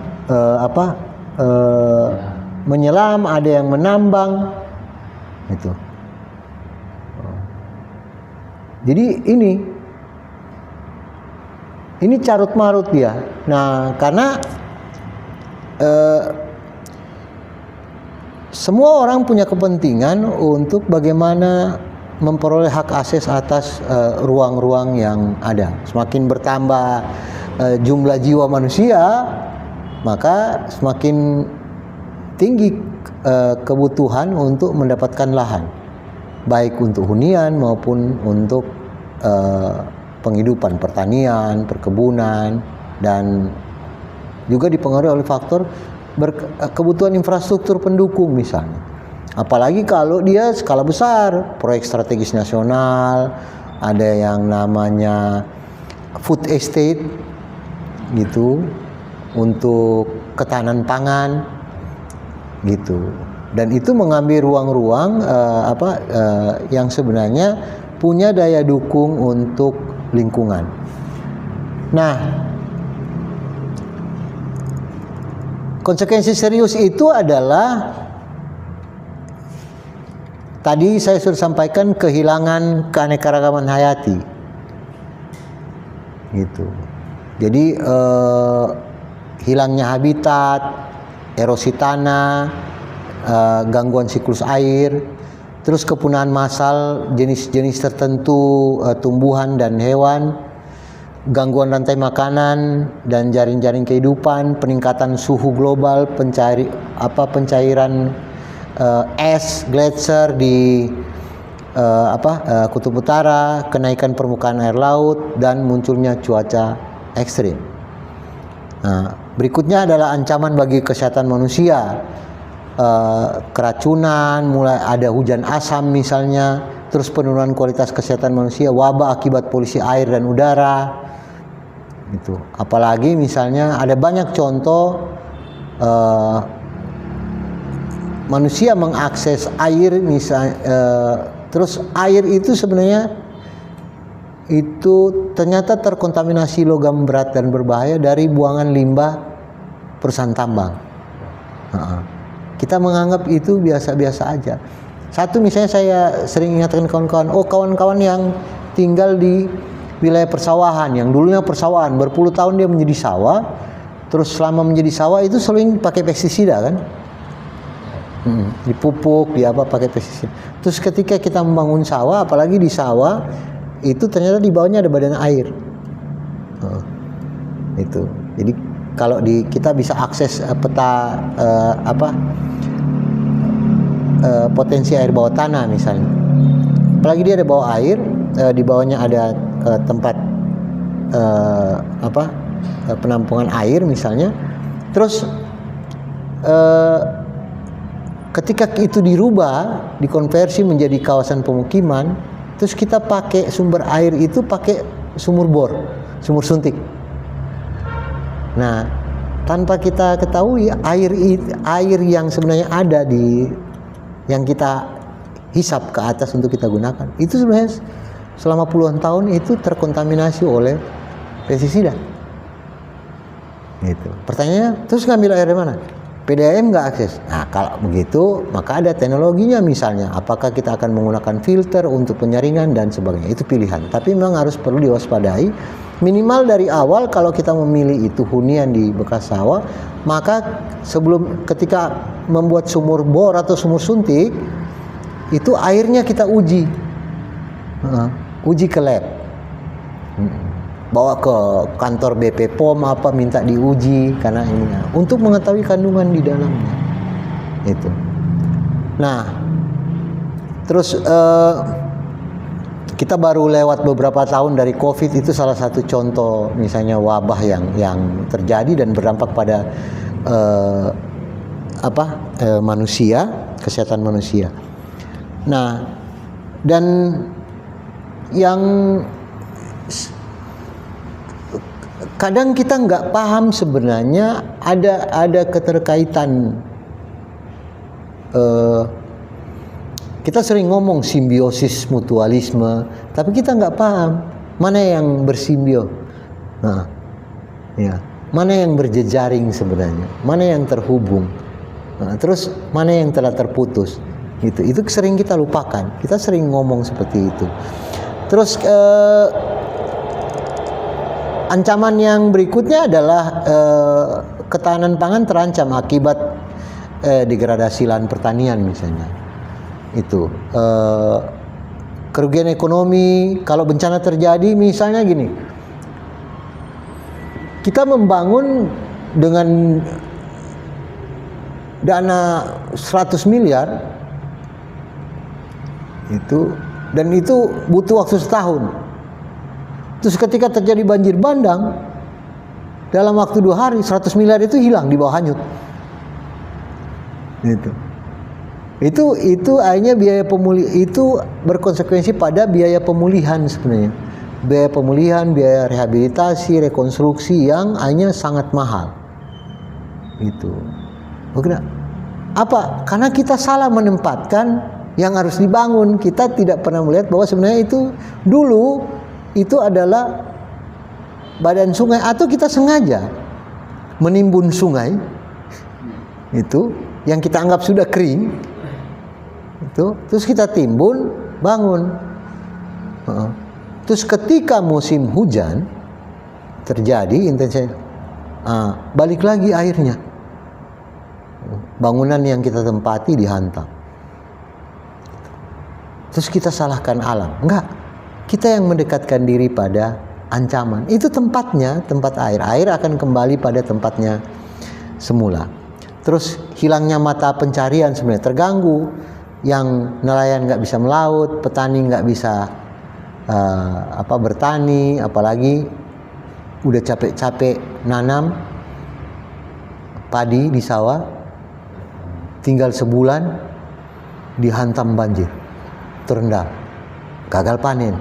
menyelam, ada yang menambang, itu. Jadi ini carut marut dia. Nah, karena semua orang punya kepentingan untuk bagaimana memperoleh hak akses atas ruang-ruang yang ada. Semakin bertambah jumlah jiwa manusia, maka semakin tinggi kebutuhan untuk mendapatkan lahan, baik untuk hunian maupun untuk penghidupan, pertanian, perkebunan, dan juga dipengaruhi oleh faktor kebutuhan infrastruktur pendukung misalnya. Apalagi kalau dia skala besar, proyek strategis nasional, ada yang namanya food estate gitu untuk ketahanan pangan gitu. Dan itu mengambil ruang-ruang yang sebenarnya punya daya dukung untuk lingkungan. Nah, konsekuensi serius itu adalah tadi saya sudah sampaikan kehilangan keanekaragaman hayati. Gitu. Jadi hilangnya habitat, erosi tanah, gangguan siklus air, terus kepunahan massal jenis-jenis tertentu tumbuhan dan hewan, gangguan rantai makanan dan jaring-jaring kehidupan, peningkatan suhu global, pencairan es gletser di kutub utara, kenaikan permukaan air laut, dan munculnya cuaca ekstrim. Nah, berikutnya adalah ancaman bagi kesehatan manusia, keracunan, mulai ada hujan asam misalnya, terus penurunan kualitas kesehatan manusia, wabah akibat polusi air dan udara. Itu. Apalagi misalnya ada banyak contoh manusia mengakses air misalnya, terus air itu sebenarnya itu ternyata terkontaminasi logam berat dan berbahaya dari buangan limbah perusahaan tambang. Kita menganggap itu biasa-biasa aja. Satu misalnya saya sering ingatkan kawan-kawan, kawan-kawan yang tinggal di wilayah persawahan, yang dulunya persawahan, berpuluh tahun dia menjadi sawah, terus selama menjadi sawah itu sering pakai pestisida kan, dipupuk, pakai pestisida. Terus ketika kita membangun sawah, apalagi di sawah itu ternyata di bawahnya ada badan air. Itu. Jadi kalau kita bisa akses peta potensi air bawah tanah misalnya. Apalagi dia ada bawah air, di bawahnya ada tempat penampungan air misalnya. Terus ketika itu dirubah, dikonversi menjadi kawasan pemukiman, terus kita pakai sumber air itu pakai sumur bor, sumur suntik. Nah, tanpa kita ketahui air yang sebenarnya ada yang kita hisap ke atas untuk kita gunakan, itu sebenarnya selama puluhan tahun itu terkontaminasi oleh pestisida. Gitu. Pertanyaannya, terus ngambil air dari mana? PDAM nggak akses. Nah, kalau begitu maka ada teknologinya misalnya. Apakah kita akan menggunakan filter untuk penyaringan dan sebagainya? Itu pilihan. Tapi memang harus perlu diwaspadai Minimal dari awal kalau kita memilih itu hunian di bekas sawah, maka ketika membuat sumur bor atau sumur suntik, itu airnya kita uji. Uji ke lab. Bawa ke kantor BP POM minta diuji karena ini untuk mengetahui kandungan di dalamnya. Itu. Nah, terus kita baru lewat beberapa tahun dari COVID, itu salah satu contoh misalnya wabah yang terjadi dan berdampak pada manusia, kesehatan manusia. Nah, dan yang kadang kita nggak paham sebenarnya ada keterkaitan. Kita sering ngomong simbiosis mutualisme, tapi kita nggak paham mana yang bersimbio, mana yang berjejaring sebenarnya, mana yang terhubung, terus mana yang telah terputus. Itu sering kita lupakan. Kita sering ngomong seperti itu. Terus ancaman yang berikutnya adalah ketahanan pangan terancam akibat degradasi lahan pertanian misalnya. Itu kerugian ekonomi kalau bencana terjadi, misalnya gini, kita membangun dengan dana 100 miliar itu, dan itu butuh waktu setahun. Terus ketika terjadi banjir bandang, dalam waktu 2 hari 100 miliar itu hilang di bawah hanyut. Itu akhirnya biaya itu berkonsekuensi pada biaya pemulihan sebenarnya. Biaya pemulihan, biaya rehabilitasi, rekonstruksi yang hanya sangat mahal. Itu. Apa? Karena kita salah menempatkan yang harus dibangun. Kita tidak pernah melihat bahwa sebenarnya itu dulu itu adalah badan sungai, atau kita sengaja menimbun sungai itu yang kita anggap sudah kering itu, terus kita timbun, bangun. Terus ketika musim hujan terjadi intensitas, balik lagi airnya, bangunan yang kita tempati dihantam. Terus kita salahkan alam. Enggak, kita yang mendekatkan diri pada ancaman. Itu tempatnya, tempat air. Air akan kembali pada tempatnya semula. Terus hilangnya mata pencarian sebenarnya terganggu. Yang nelayan nggak bisa melaut, petani nggak bisa bertani, apalagi udah capek-capek nanam padi di sawah, tinggal sebulan dihantam banjir, terendam, gagal panen.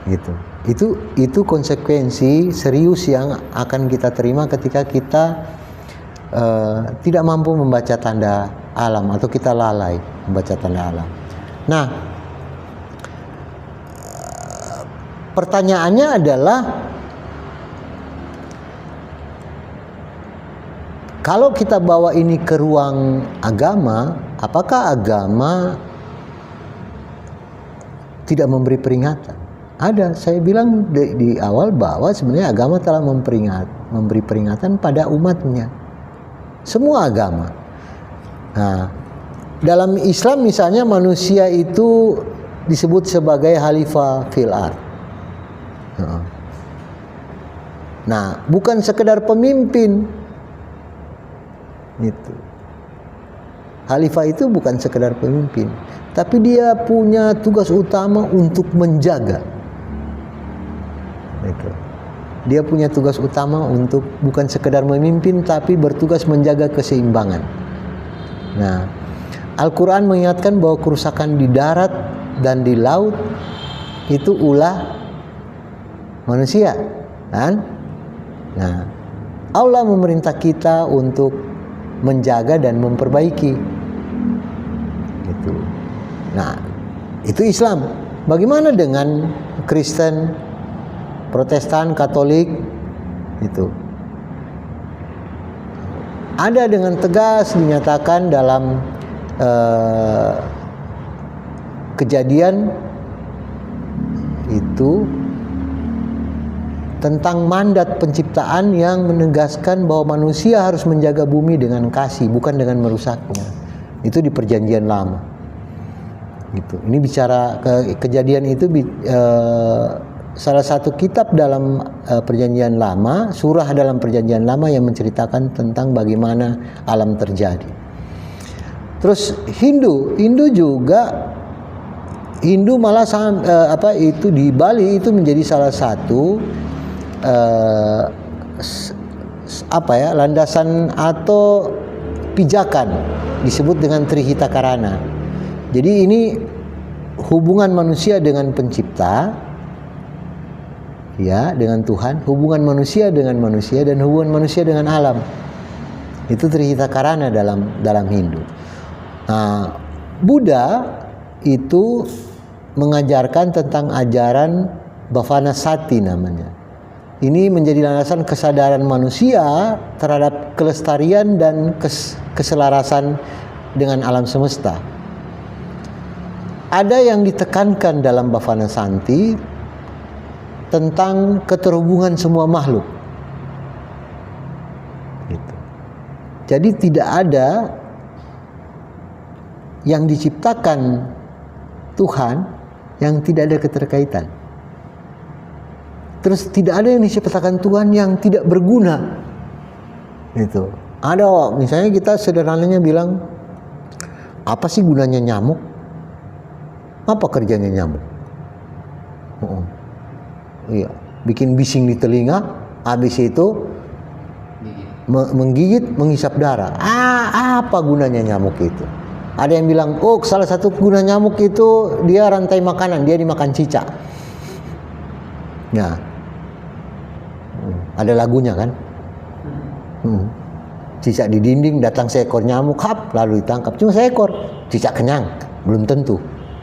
Gitu. Itu konsekuensi serius yang akan kita terima ketika kita tidak mampu membaca tanda alam, atau kita lalai membaca tanda alam. Nah, pertanyaannya adalah, kalau kita bawa ini ke ruang agama, apakah agama tidak memberi peringatan? Ada, saya bilang di awal bahwa sebenarnya agama telah memberi peringatan pada umatnya. Semua agama. Nah, dalam Islam misalnya manusia itu disebut sebagai khalifah fil ardh. Nah, bukan sekedar pemimpin. Itu. Khalifah itu bukan sekedar pemimpin, tapi dia punya tugas utama untuk menjaga. Itu. Dia punya tugas utama untuk bukan sekedar memimpin, tapi bertugas menjaga keseimbangan. Nah, Al-Quran mengingatkan bahwa kerusakan di darat dan di laut itu ulah manusia, kan? Nah, Allah memerintah kita untuk menjaga dan memperbaiki. Gitu. Nah, itu Islam. Bagaimana dengan Kristen, Protestan, Katolik? Itu ada dengan tegas dinyatakan dalam Kejadian itu tentang mandat penciptaan yang menegaskan bahwa manusia harus menjaga bumi dengan kasih, bukan dengan merusaknya. Itu di Perjanjian Lama. Gitu. Ini bicara kejadian itu salah satu kitab dalam Perjanjian Lama, surah dalam Perjanjian Lama yang menceritakan tentang bagaimana alam terjadi. Terus Hindu juga, Hindu malah itu di Bali itu menjadi salah satu landasan atau pijakan disebut dengan Trihita Karana. Jadi ini hubungan manusia dengan pencipta, ya, dengan Tuhan, hubungan manusia dengan manusia, dan hubungan manusia dengan alam. Itu Trihita Karana dalam Hindu. Nah, Buddha itu mengajarkan tentang ajaran Bhavana Sati namanya. Ini menjadi landasan kesadaran manusia terhadap kelestarian dan keselarasan dengan alam semesta. Ada yang ditekankan dalam Bhavana Sati tentang keterhubungan semua makhluk. Gitu. Jadi tidak ada yang diciptakan Tuhan yang tidak ada keterkaitan. Terus tidak ada yang diciptakan Tuhan yang tidak berguna. Gitu. Ada, misalnya kita sederhananya bilang, apa sih gunanya nyamuk? Apa kerjanya nyamuk? Iya, bikin bising di telinga, habis itu menggigit, menghisap darah. Apa gunanya nyamuk itu? Ada yang bilang, oh salah satu guna nyamuk itu dia rantai makanan, dia dimakan cicak. Ya, ada lagunya kan? Cicak di dinding, datang seekor nyamuk, hap, lalu ditangkap. Cuma seekor, cicak kenyang, belum tentu.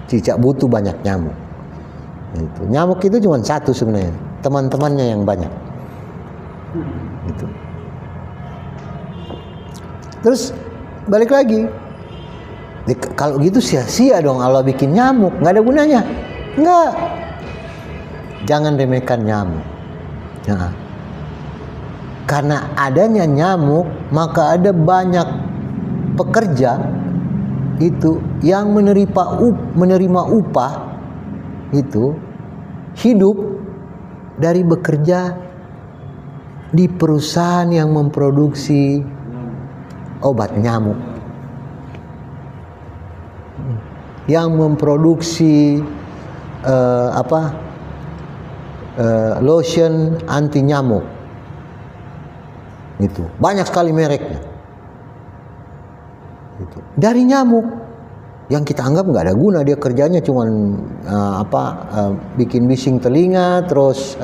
Cicak butuh banyak nyamuk. Gitu. Nyamuk itu cuma satu sebenarnya, teman-temannya yang banyak. Gitu. Terus balik lagi. Kalau gitu sia-sia dong Allah bikin nyamuk, nggak ada gunanya. Nggak. Jangan remehkan nyamuk. Nah, karena adanya nyamuk, maka ada banyak pekerja itu yang menerima upah itu hidup dari bekerja di perusahaan yang memproduksi obat nyamuk, yang memproduksi lotion anti nyamuk. Itu banyak sekali mereknya. Itu dari nyamuk yang kita anggap nggak ada guna, dia kerjanya cuman bikin bising telinga, terus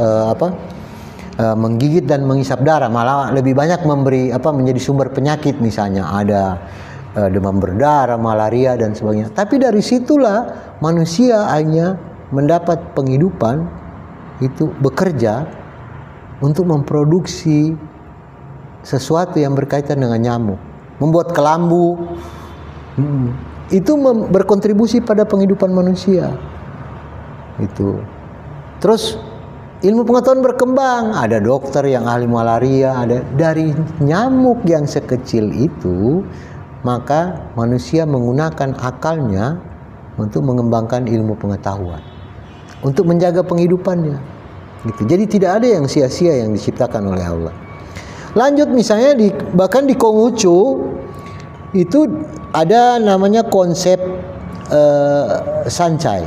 menggigit dan menghisap darah, malah lebih banyak memberi menjadi sumber penyakit, misalnya ada demam berdarah, malaria dan sebagainya. Tapi dari situlah manusia hanya mendapat penghidupan itu bekerja untuk memproduksi sesuatu yang berkaitan dengan nyamuk, membuat kelambu. Itu berkontribusi pada penghidupan manusia. Itu. Terus ilmu pengetahuan berkembang, ada dokter yang ahli malaria, ada dari nyamuk yang sekecil itu, maka manusia menggunakan akalnya untuk mengembangkan ilmu pengetahuan, untuk menjaga penghidupannya. Gitu. Jadi tidak ada yang sia-sia yang diciptakan oleh Allah. Lanjut misalnya bahkan di Konghucu itu ada namanya konsep sancai.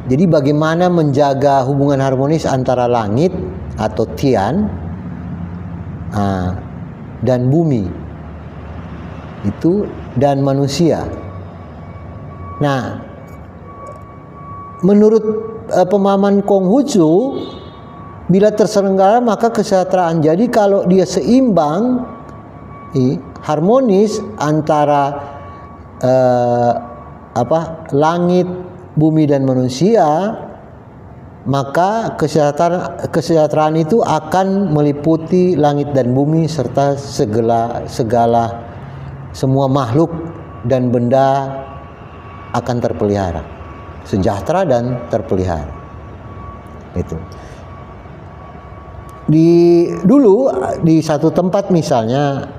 Jadi bagaimana menjaga hubungan harmonis antara langit atau tian dan bumi itu dan manusia. Nah, menurut pemahaman Konghucu, bila terselenggara maka kesejahteraan. Jadi kalau dia seimbang, harmonis antara langit, bumi dan manusia, maka kesejahteraan itu akan meliputi langit dan bumi serta segala semua makhluk dan benda akan terpelihara, sejahtera dan terpelihara. Itu. Dulu di satu tempat misalnya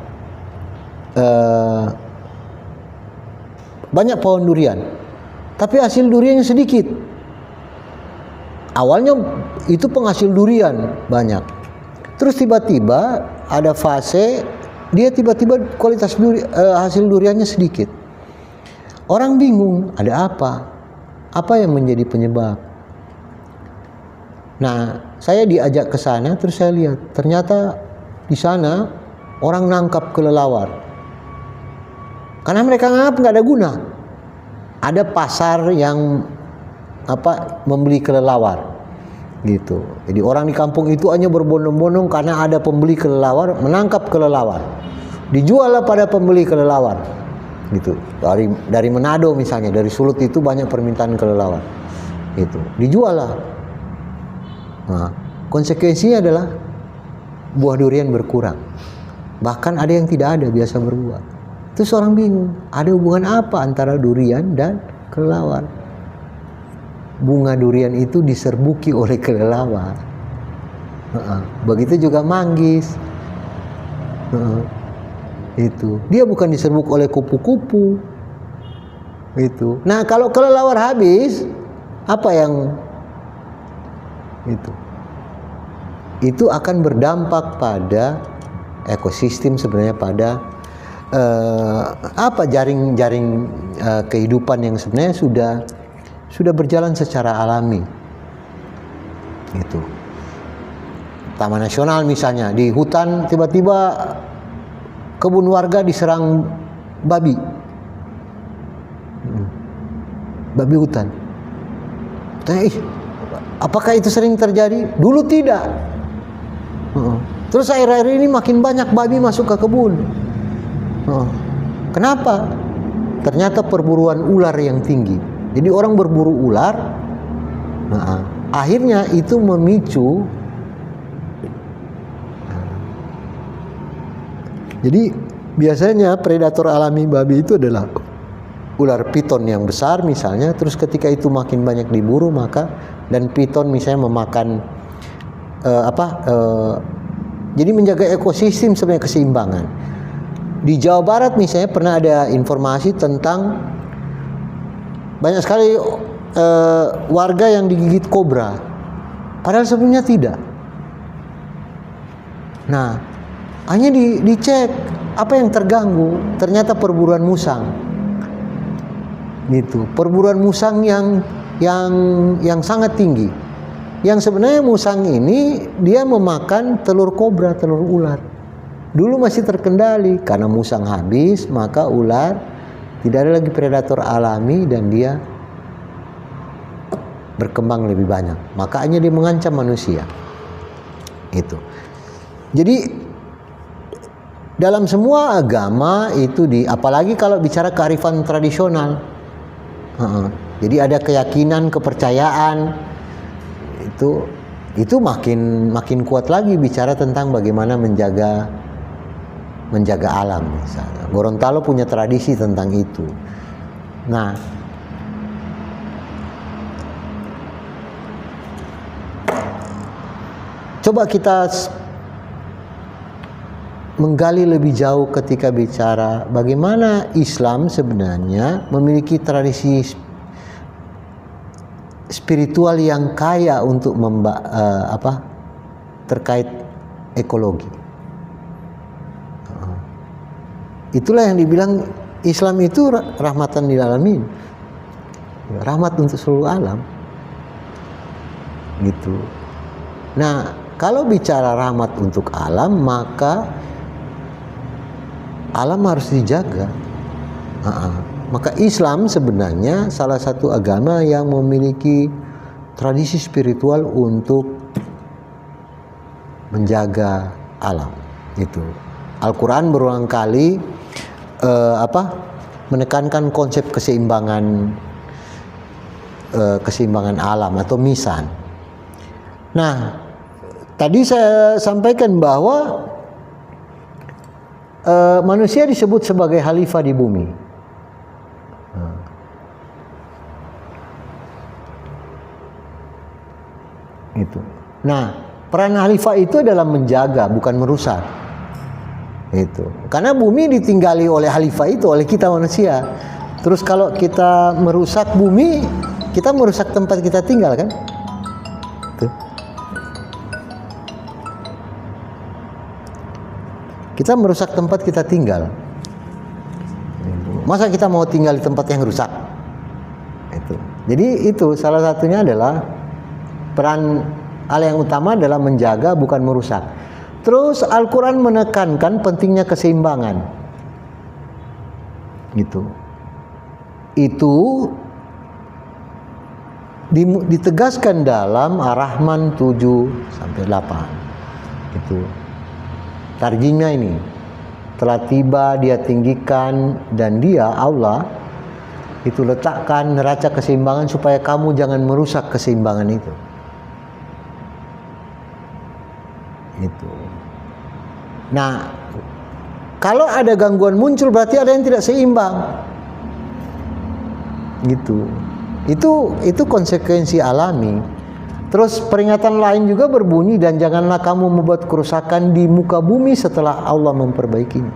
banyak pohon durian, tapi hasil duriannya sedikit. Awalnya itu penghasil durian banyak, terus tiba-tiba ada fase dia tiba-tiba kualitas hasil duriannya sedikit. Orang bingung, ada apa? Apa yang menjadi penyebab? Nah, saya diajak ke sana, terus saya lihat ternyata di sana orang nangkap kelelawar. Karena mereka nganggap nggak ada guna. Ada pasar yang membeli kelelawar, gitu. Jadi orang di kampung itu hanya berbondong-bondong karena ada pembeli kelelawar, menangkap kelelawar, dijual pada pembeli kelelawar, gitu. Dari Manado misalnya, dari Sulut itu banyak permintaan kelelawar, gitu. Dijual lah. Nah, konsekuensinya adalah buah durian berkurang. Bahkan ada yang tidak ada, biasa berbuah. Terus orang bingung, ada hubungan apa antara durian dan kelelawar? Bunga durian itu diserbuki oleh kelelawar. Begitu juga manggis. Itu. Dia bukan diserbuk oleh kupu-kupu. Itu. Nah, kalau kelelawar habis, apa yang itu akan berdampak pada ekosistem, sebenarnya pada jaring-jaring kehidupan yang sebenarnya sudah berjalan secara alami. Itu. Taman nasional misalnya, di hutan tiba-tiba kebun warga diserang babi. Babi hutan. Apakah itu sering terjadi? Dulu tidak. Terus akhir-akhir ini makin banyak babi masuk ke kebun. Kenapa? Ternyata perburuan ular yang tinggi. Jadi orang berburu ular, akhirnya itu memicu. Jadi biasanya predator alami babi itu adalah ular piton yang besar misalnya, terus ketika itu makin banyak diburu dan piton misalnya memakan jadi menjaga ekosistem sebenarnya keseimbangan. Di Jawa Barat misalnya pernah ada informasi tentang banyak sekali warga yang digigit kobra, padahal sebelumnya tidak. Nah, hanya dicek apa yang terganggu, ternyata perburuan musang. Gitu, perburuan musang yang sangat tinggi. Yang sebenarnya musang ini dia memakan telur kobra, telur ular. Dulu masih terkendali, karena musang habis, maka ular tidak ada lagi predator alami dan dia berkembang lebih banyak. Makanya dia mengancam manusia. Itu. Jadi dalam semua agama itu apalagi kalau bicara kearifan tradisional. Jadi ada keyakinan, kepercayaan. Itu makin kuat lagi bicara tentang bagaimana menjaga alam misalnya. Gorontalo punya tradisi tentang itu. Nah, coba kita menggali lebih jauh ketika bicara bagaimana Islam sebenarnya memiliki tradisi spiritual yang kaya untuk terkait ekologi. Itulah yang dibilang Islam itu rahmatan lil alamin, rahmat untuk seluruh alam. Gitu. Nah, kalau bicara rahmat untuk alam, maka alam harus dijaga. Maka Islam sebenarnya salah satu agama yang memiliki tradisi spiritual untuk menjaga alam. Itu. Al-Quran berulang kali menekankan konsep keseimbangan alam atau misan. Nah, tadi saya sampaikan bahwa manusia disebut sebagai khalifah di bumi. Itu. Nah, Peran khalifah itu adalah menjaga, bukan merusak. Itu. Karena bumi ditinggali oleh khalifah itu, oleh kita manusia. Terus kalau kita merusak bumi, kita merusak tempat kita tinggal kan? Tuh. Kita merusak tempat kita tinggal. Masa kita mau tinggal di tempat yang rusak? Itu. Jadi itu salah satunya adalah peran hal yang utama adalah menjaga, bukan merusak. Terus Al-Quran menekankan pentingnya keseimbangan. Gitu. Itu ditegaskan dalam Ar-Rahman 7-8. Itu. Tarjimnya ini. Telah tiba, dia tinggikan, dan dia Allah itu letakkan neraca keseimbangan supaya kamu jangan merusak keseimbangan itu. Itu. Nah, kalau ada gangguan muncul berarti ada yang tidak seimbang. Gitu. Itu konsekuensi alami. Terus peringatan lain juga berbunyi, dan janganlah kamu membuat kerusakan di muka bumi setelah Allah memperbaikinya.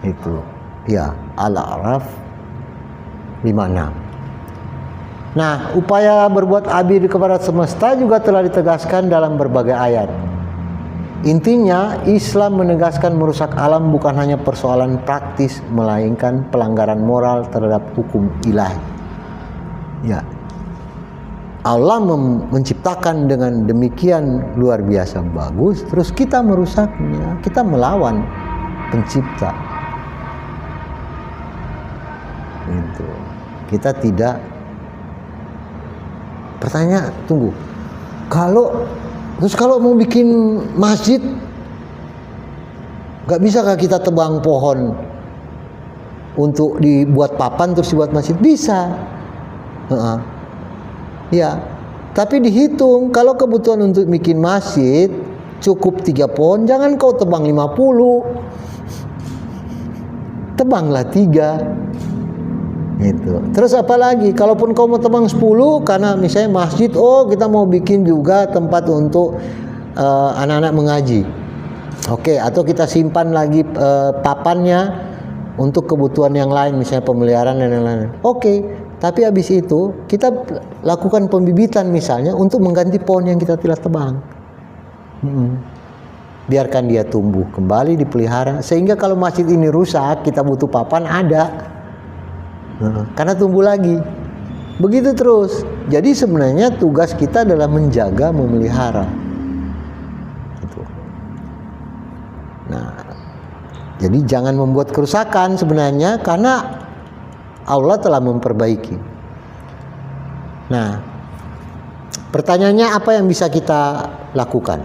Itu. Ya, Al-A'raf 56. Nah, upaya berbuat adil kepada semesta juga telah ditegaskan dalam berbagai ayat. Intinya, Islam menegaskan merusak alam bukan hanya persoalan praktis, melainkan pelanggaran moral terhadap hukum ilahi. Ya. Allah menciptakan dengan demikian luar biasa bagus, terus kita merusaknya, kita melawan pencipta. Itu. Kita tidak. Pertanyaan, tunggu. Kalau mau bikin masjid, nggak bisakah kita tebang pohon untuk dibuat papan terus dibuat masjid? Bisa. Ya, tapi dihitung kalau kebutuhan untuk bikin masjid cukup 3 pohon, jangan kau tebang 50. Tebanglah 3. Gitu. Terus apalagi kalaupun kau mau tebang 10 karena misalnya masjid, kita mau bikin juga tempat untuk anak-anak mengaji. Oke, atau kita simpan lagi papannya untuk kebutuhan yang lain, misalnya pemeliharaan dan lain-lain. Oke. Tapi habis itu kita lakukan pembibitan misalnya untuk mengganti pohon yang kita telah tebang. Biarkan dia tumbuh kembali, dipelihara. Sehingga kalau masjid ini rusak, kita butuh papan, ada. Karena tumbuh lagi. Begitu terus. Jadi sebenarnya tugas kita adalah menjaga, memelihara. Gitu. Nah, jadi jangan membuat kerusakan sebenarnya, karena Allah telah memperbaiki. Nah, pertanyaannya apa yang bisa kita lakukan?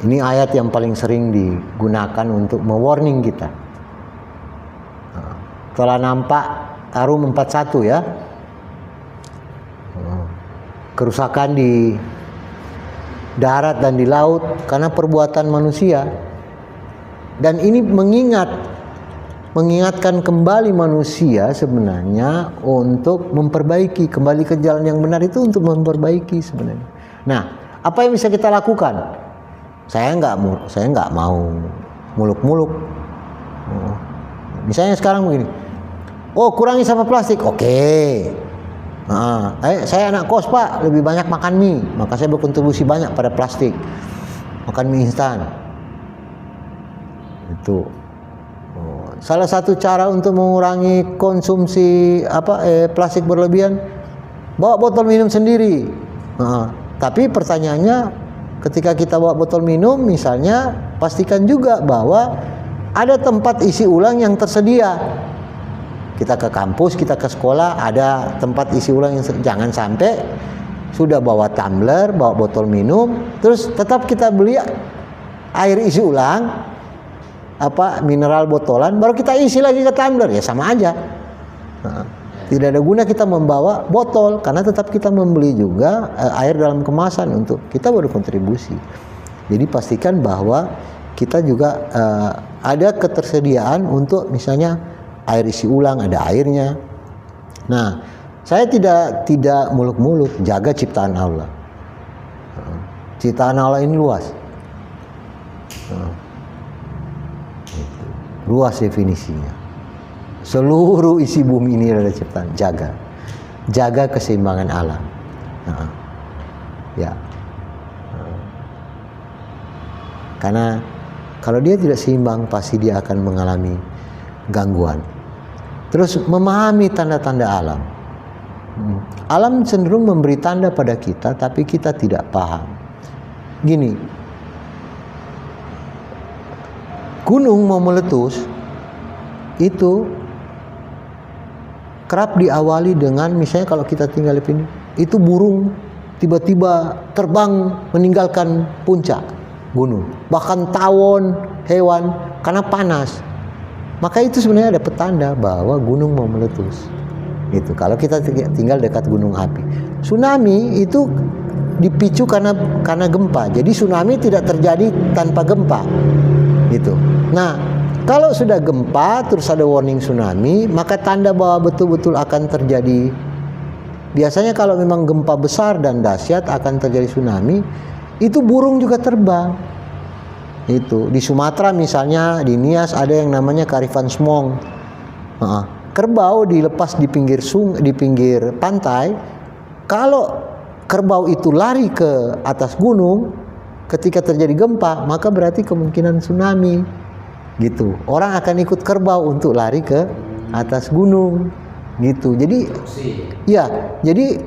Ini ayat yang paling sering digunakan untuk mewarning kita. Telah nampak Rum 41 ya. Kerusakan di darat dan di laut karena perbuatan manusia. Dan ini mengingatkan kembali manusia sebenarnya untuk memperbaiki, kembali ke jalan yang benar itu untuk memperbaiki sebenarnya. Nah, apa yang bisa kita lakukan? Saya nggak mau muluk-muluk. Misalnya sekarang begini, kurangi sampah plastik, oke. Saya anak kos Pak, lebih banyak makan mie, maka saya berkontribusi banyak pada plastik, makan mie instan. Itu. Salah satu cara untuk mengurangi konsumsi plastik berlebihan, bawa botol minum sendiri. Tapi pertanyaannya, ketika kita bawa botol minum misalnya, pastikan juga bahwa ada tempat isi ulang yang tersedia. Kita ke kampus, kita ke sekolah, ada tempat isi ulang yang jangan sampai sudah bawa tumbler, bawa botol minum, terus tetap kita beli air isi ulang, mineral botolan, baru kita isi lagi ke tumbler, ya sama aja. Tidak ada guna kita membawa botol, karena tetap kita membeli juga air dalam kemasan untuk kita berkontribusi. Jadi pastikan bahwa kita juga ada ketersediaan untuk misalnya air isi ulang, ada airnya. Nah, Saya tidak muluk-muluk, jaga ciptaan Allah. Ciptaan Allah ini luas. Luas definisinya. Seluruh isi bumi ini adalah ciptaan. Jaga keseimbangan alam. Ya. Karena kalau dia tidak seimbang, pasti dia akan mengalami gangguan. Terus memahami tanda-tanda alam. Alam cenderung memberi tanda pada kita, tapi kita tidak paham. Gini, gunung mau meletus itu kerap diawali dengan, misalnya kalau kita tinggal di sini, itu burung tiba-tiba terbang meninggalkan puncak gunung, bahkan tawon, hewan, karena panas. Maka itu sebenarnya ada petanda bahwa gunung mau meletus. Itu kalau kita tinggal dekat gunung api. Tsunami itu dipicu karena gempa. Jadi tsunami tidak terjadi tanpa gempa. Gitu. Nah, kalau sudah gempa terus ada warning tsunami, maka tanda bahwa betul-betul akan terjadi. Biasanya kalau memang gempa besar dan dahsyat akan terjadi tsunami, itu burung juga terbang. Itu di Sumatera misalnya, di Nias ada yang namanya Karifan Smong. Kerbau dilepas di pinggir di pinggir pantai. Kalau kerbau itu lari ke atas gunung ketika terjadi gempa, maka berarti kemungkinan tsunami. Gitu. Orang akan ikut kerbau untuk lari ke atas gunung. Gitu. Jadi ya, jadi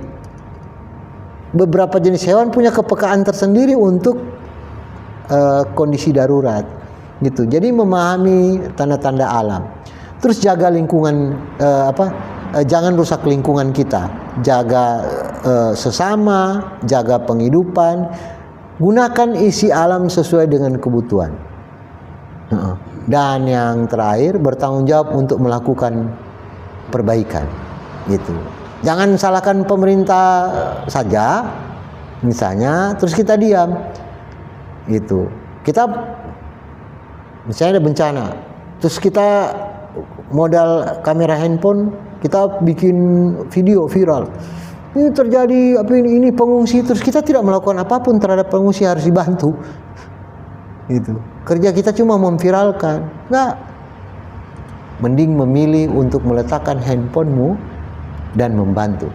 beberapa jenis hewan punya kepekaan tersendiri untuk kondisi darurat, gitu. Jadi memahami tanda-tanda alam, terus jaga lingkungan, jangan rusak lingkungan kita, jaga sesama, jaga penghidupan, gunakan isi alam sesuai dengan kebutuhan. Dan yang terakhir, bertanggung jawab untuk melakukan perbaikan, gitu. Jangan salahkan pemerintah saja, misalnya, terus kita diam. Itu kita misalnya ada bencana, terus kita modal kamera handphone, kita bikin video viral. Ini terjadi ini pengungsi, terus kita tidak melakukan apapun terhadap pengungsi, harus dibantu. Itu kerja kita cuma memviralkan. Enggak, mending memilih untuk meletakkan handphonemu dan membantu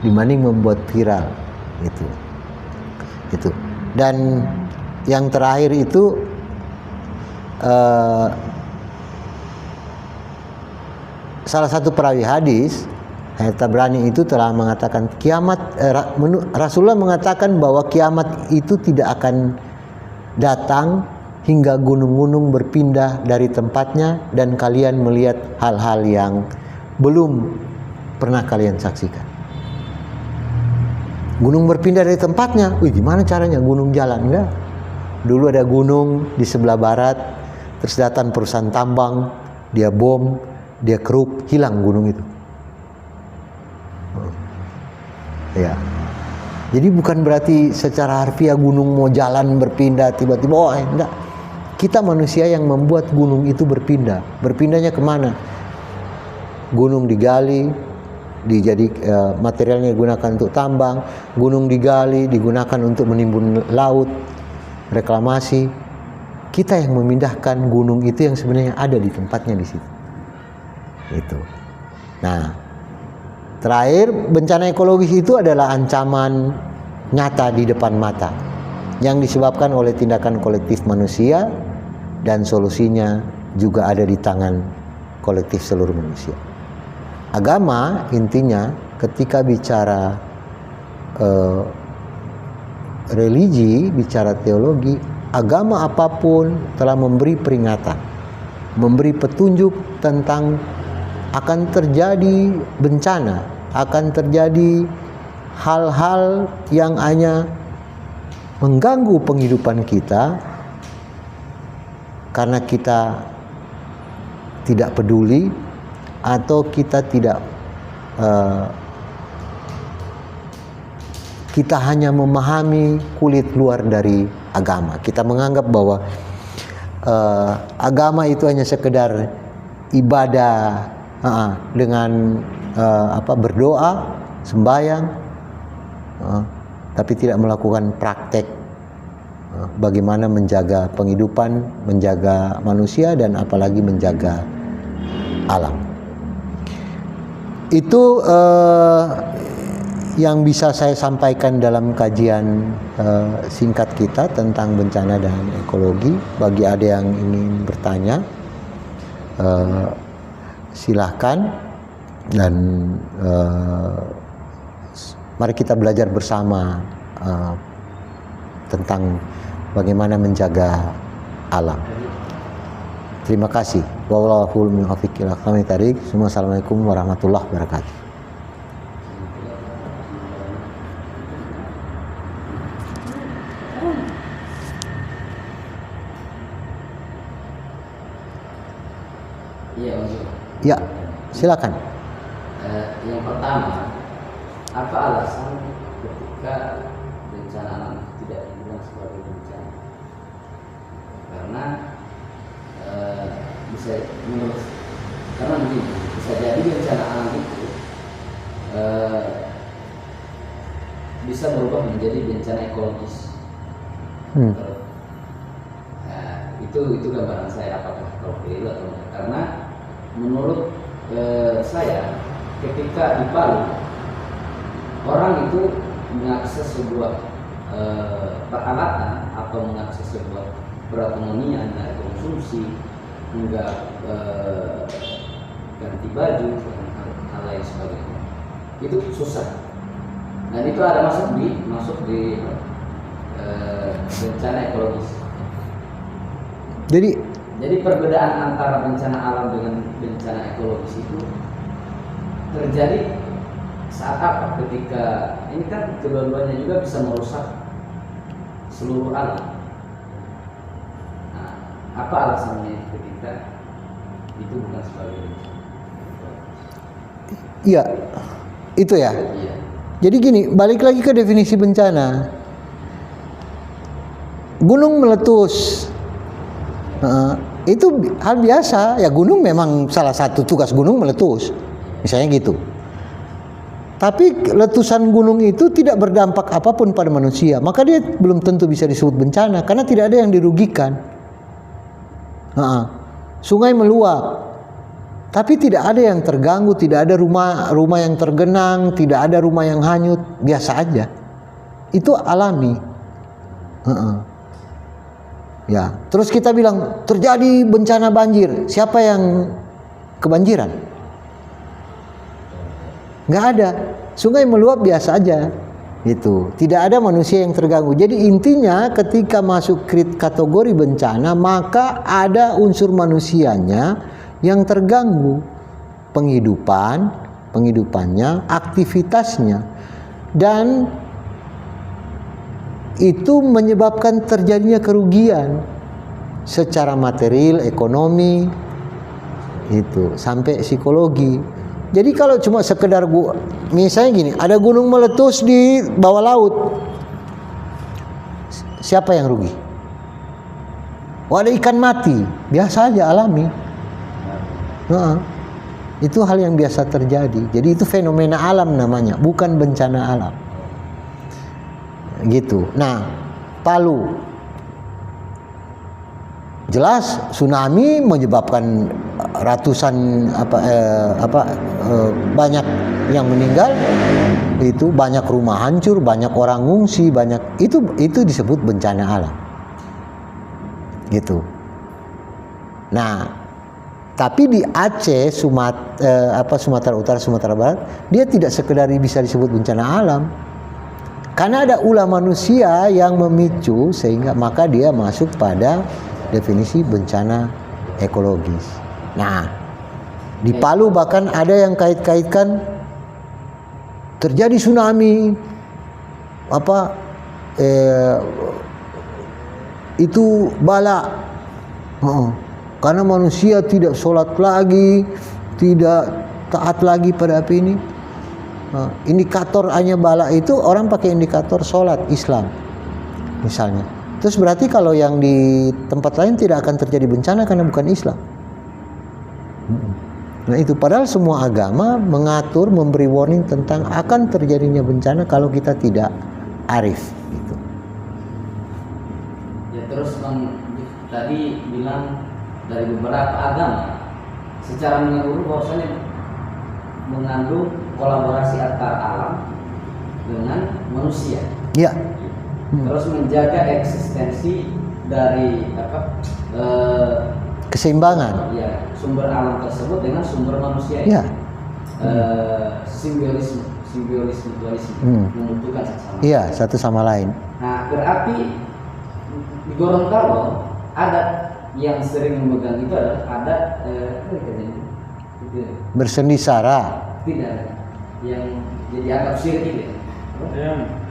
dibanding membuat viral. Itu. Dan yang terakhir itu salah satu perawi hadis, Tabrani itu telah mengatakan kiamat, Rasulullah mengatakan bahwa kiamat itu tidak akan datang hingga gunung-gunung berpindah dari tempatnya dan kalian melihat hal-hal yang belum pernah kalian saksikan. Gunung berpindah dari tempatnya, gimana caranya? Gunung jalan? Enggak. Dulu ada gunung di sebelah barat, terus datang perusahaan tambang, dia bom, dia keruk, hilang gunung itu. Ya. Jadi bukan berarti secara harfiah gunung mau jalan berpindah tiba-tiba, enggak. Kita manusia yang membuat gunung itu berpindah. Berpindahnya kemana? Gunung digali, materialnya digunakan untuk tambang, gunung digali, digunakan untuk menimbun laut, reklamasi. Kita yang memindahkan gunung itu yang sebenarnya ada di tempatnya di situ. Itu. Nah, terakhir, bencana ekologis itu adalah ancaman nyata di depan mata yang disebabkan oleh tindakan kolektif manusia, dan solusinya juga ada di tangan kolektif seluruh manusia. Agama intinya ketika bicara religi, bicara teologi, agama apapun telah memberi peringatan, memberi petunjuk tentang akan terjadi bencana, akan terjadi hal-hal yang hanya mengganggu penghidupan kita karena kita tidak peduli atau kita tidak kita hanya memahami kulit luar dari agama. Kita menganggap bahwa agama itu hanya sekedar ibadah dengan berdoa, sembahyang, tapi tidak melakukan praktek bagaimana menjaga penghidupan, menjaga manusia, dan apalagi menjaga alam. Itu yang bisa saya sampaikan dalam kajian singkat kita tentang bencana dan ekologi. Bagi ada yang ingin bertanya, silahkan, dan mari kita belajar bersama tentang bagaimana menjaga alam. Terima kasih. Wallahul muwaffiq ila aqwamit thoriq. Assalamualaikum warahmatullahi wabarakatuh. Ya, silakan. Yang pertama, apa alasan ketika bencana alam tidak dibilang sebagai bencana? Karena karena begini, bisa jadi bencana alam itu bisa berubah menjadi bencana ekologis. Itu gambaran saya, apakah kalau keliru atau tidak? Karena menurut saya, ketika di Palu orang itu mengakses sebuah peralatan atau mengakses sebuah perekonomian dan konsumsi hingga ganti baju dan hal lain sebagainya, itu susah. Dan itu ada masuk di bencana ekologis. Jadi perbedaan antara bencana alam dengan bencana ekologis itu terjadi saat apa? Ketika ini kan kedua-duanya juga bisa merusak seluruh alam. Nah, apa alasannya ketika itu bukan sebagai bencana? Iya, itu ya. Iya. Jadi gini, balik lagi ke definisi bencana. Gunung meletus, itu hal biasa. Ya, gunung memang salah satu tugas gunung meletus, misalnya gitu. Tapi letusan gunung itu tidak berdampak apapun pada manusia, maka dia belum tentu bisa disebut bencana karena tidak ada yang dirugikan. Sungai meluap, tapi tidak ada yang terganggu, tidak ada rumah yang tergenang, tidak ada rumah yang hanyut, biasa aja. Itu alami. Ya, terus kita bilang terjadi bencana banjir, siapa yang kebanjiran? Nggak ada. Sungai meluap biasa aja, gitu. Tidak ada manusia yang terganggu. Jadi intinya ketika masuk kategori bencana, maka ada unsur manusianya yang terganggu, penghidupannya, aktivitasnya, dan itu menyebabkan terjadinya kerugian secara material, ekonomi, itu sampai psikologi. Jadi kalau cuma sekedar misalnya gini, ada gunung meletus di bawah laut, siapa yang rugi? Ada ikan mati, biasa aja, alami. Itu hal yang biasa terjadi. Jadi itu fenomena alam namanya, bukan bencana alam. Gitu. Nah, Palu, jelas tsunami menyebabkan ratusan banyak yang meninggal, itu banyak rumah hancur, banyak orang ngungsi, banyak itu disebut bencana alam. Gitu. Nah, tapi di Aceh, Sumatera Utara, Sumatera Barat, dia tidak sekedar bisa disebut bencana alam. Karena ada ulah manusia yang memicu sehingga maka dia masuk pada definisi bencana ekologis. Nah, di Palu bahkan ada yang kait-kaitkan terjadi tsunami, itu bala, karena manusia tidak sholat lagi, tidak taat lagi pada apa ini. Indikator hanya bala itu orang pakai indikator sholat Islam misalnya. Terus berarti kalau yang di tempat lain tidak akan terjadi bencana karena bukan Islam. Nah itu padahal semua agama mengatur, memberi warning tentang akan terjadinya bencana kalau kita tidak arif gitu. Ya terus tadi bilang dari beberapa agama secara menyeluruh bahwasanya mengandung kolaborasi antar alam dengan manusia. Ya. Terus menjaga eksistensi dari Keseimbangan. Ya, sumber alam tersebut dengan sumber manusia. Ya. Simbiolisme mutualisme, membutuhkan satu sama lain. Iya, satu sama lain. Nah, berarti di Gorontalo adat yang sering memegang itu adalah adat Bersendi sara. tidak yang dianggap syirik itu.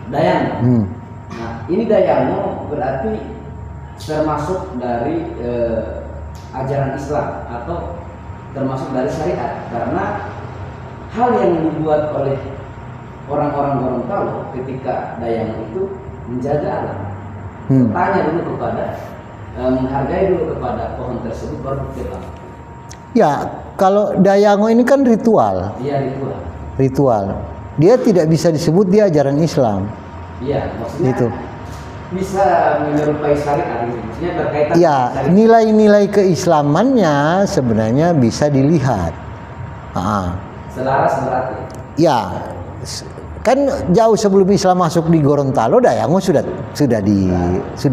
Dayang. Nah, ini Dayango berarti termasuk dari ajaran Islam atau termasuk dari syariat, karena hal yang dibuat oleh orang-orang Gorontalo ketika Dayango itu menjaga alam. Tanya dulu kepada menghargai dulu kepada pohon tersebut baru ditebang. Ya, kalau Dayango ini kan ritual. Iya, ritual. Ritual. Dia tidak bisa disebut dia ajaran Islam. Iya, maksudnya Gitu. bisa menyerupai syariat, maksudnya berkaitan. Ya, dengan nilai-nilai keislamannya sebenarnya bisa dilihat. selaras berarti. Ya, kan jauh sebelum Islam masuk di Gorontalo, Dayango sudah